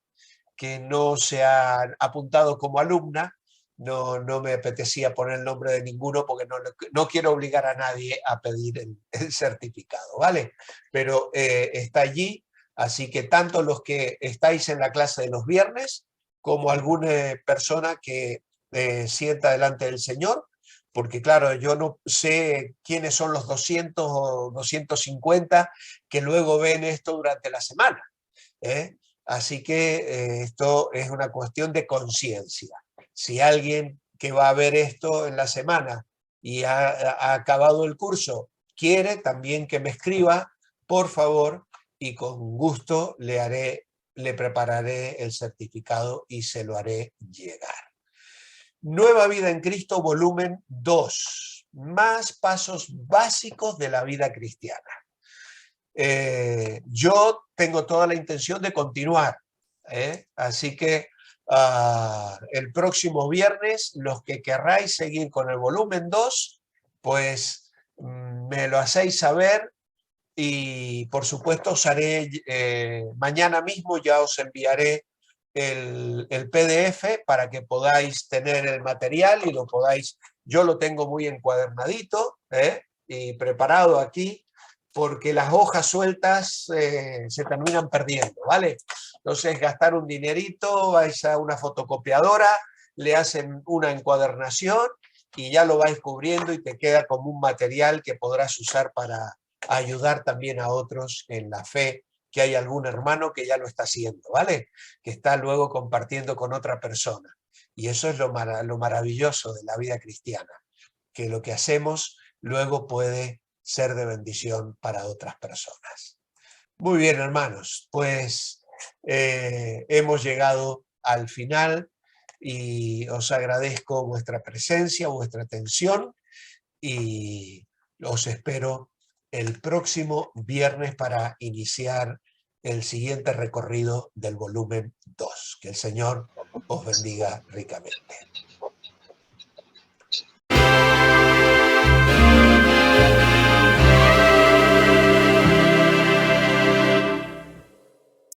que no se ha apuntado como alumna. No me apetecía poner el nombre de ninguno porque no quiero obligar a nadie a pedir el certificado, ¿vale? Pero está allí, así que tanto los que estáis en la clase de los viernes como alguna persona que sienta delante del Señor, porque claro, yo no sé quiénes son los 200 o 250 que luego ven esto durante la semana, ¿eh? Así que esto es una cuestión de conciencia. Si alguien que va a ver esto en la semana y ha acabado el curso quiere también que me escriba, por favor, y con gusto le prepararé el certificado y se lo haré llegar. Nueva vida en Cristo, volumen 2. Más pasos básicos de la vida cristiana. yo tengo toda la intención de continuar, así que el próximo viernes, los que querráis seguir con el volumen 2, pues me lo hacéis saber y por supuesto os haré, mañana mismo ya os enviaré el PDF para que podáis tener el material y lo podáis, yo lo tengo muy encuadernadito y preparado aquí, porque las hojas sueltas se terminan perdiendo, ¿vale? Entonces gastar un dinerito, vais a una fotocopiadora, le hacen una encuadernación y ya lo vais cubriendo y te queda como un material que podrás usar para ayudar también a otros en la fe, que hay algún hermano que ya lo está haciendo, ¿vale? Que está luego compartiendo con otra persona. Y eso es lo maravilloso de la vida cristiana, que lo que hacemos luego puede ser de bendición para otras personas. Muy bien, hermanos, pues hemos llegado al final y os agradezco vuestra presencia, vuestra atención y os espero el próximo viernes para iniciar el siguiente recorrido del volumen 2. Que el Señor os bendiga ricamente.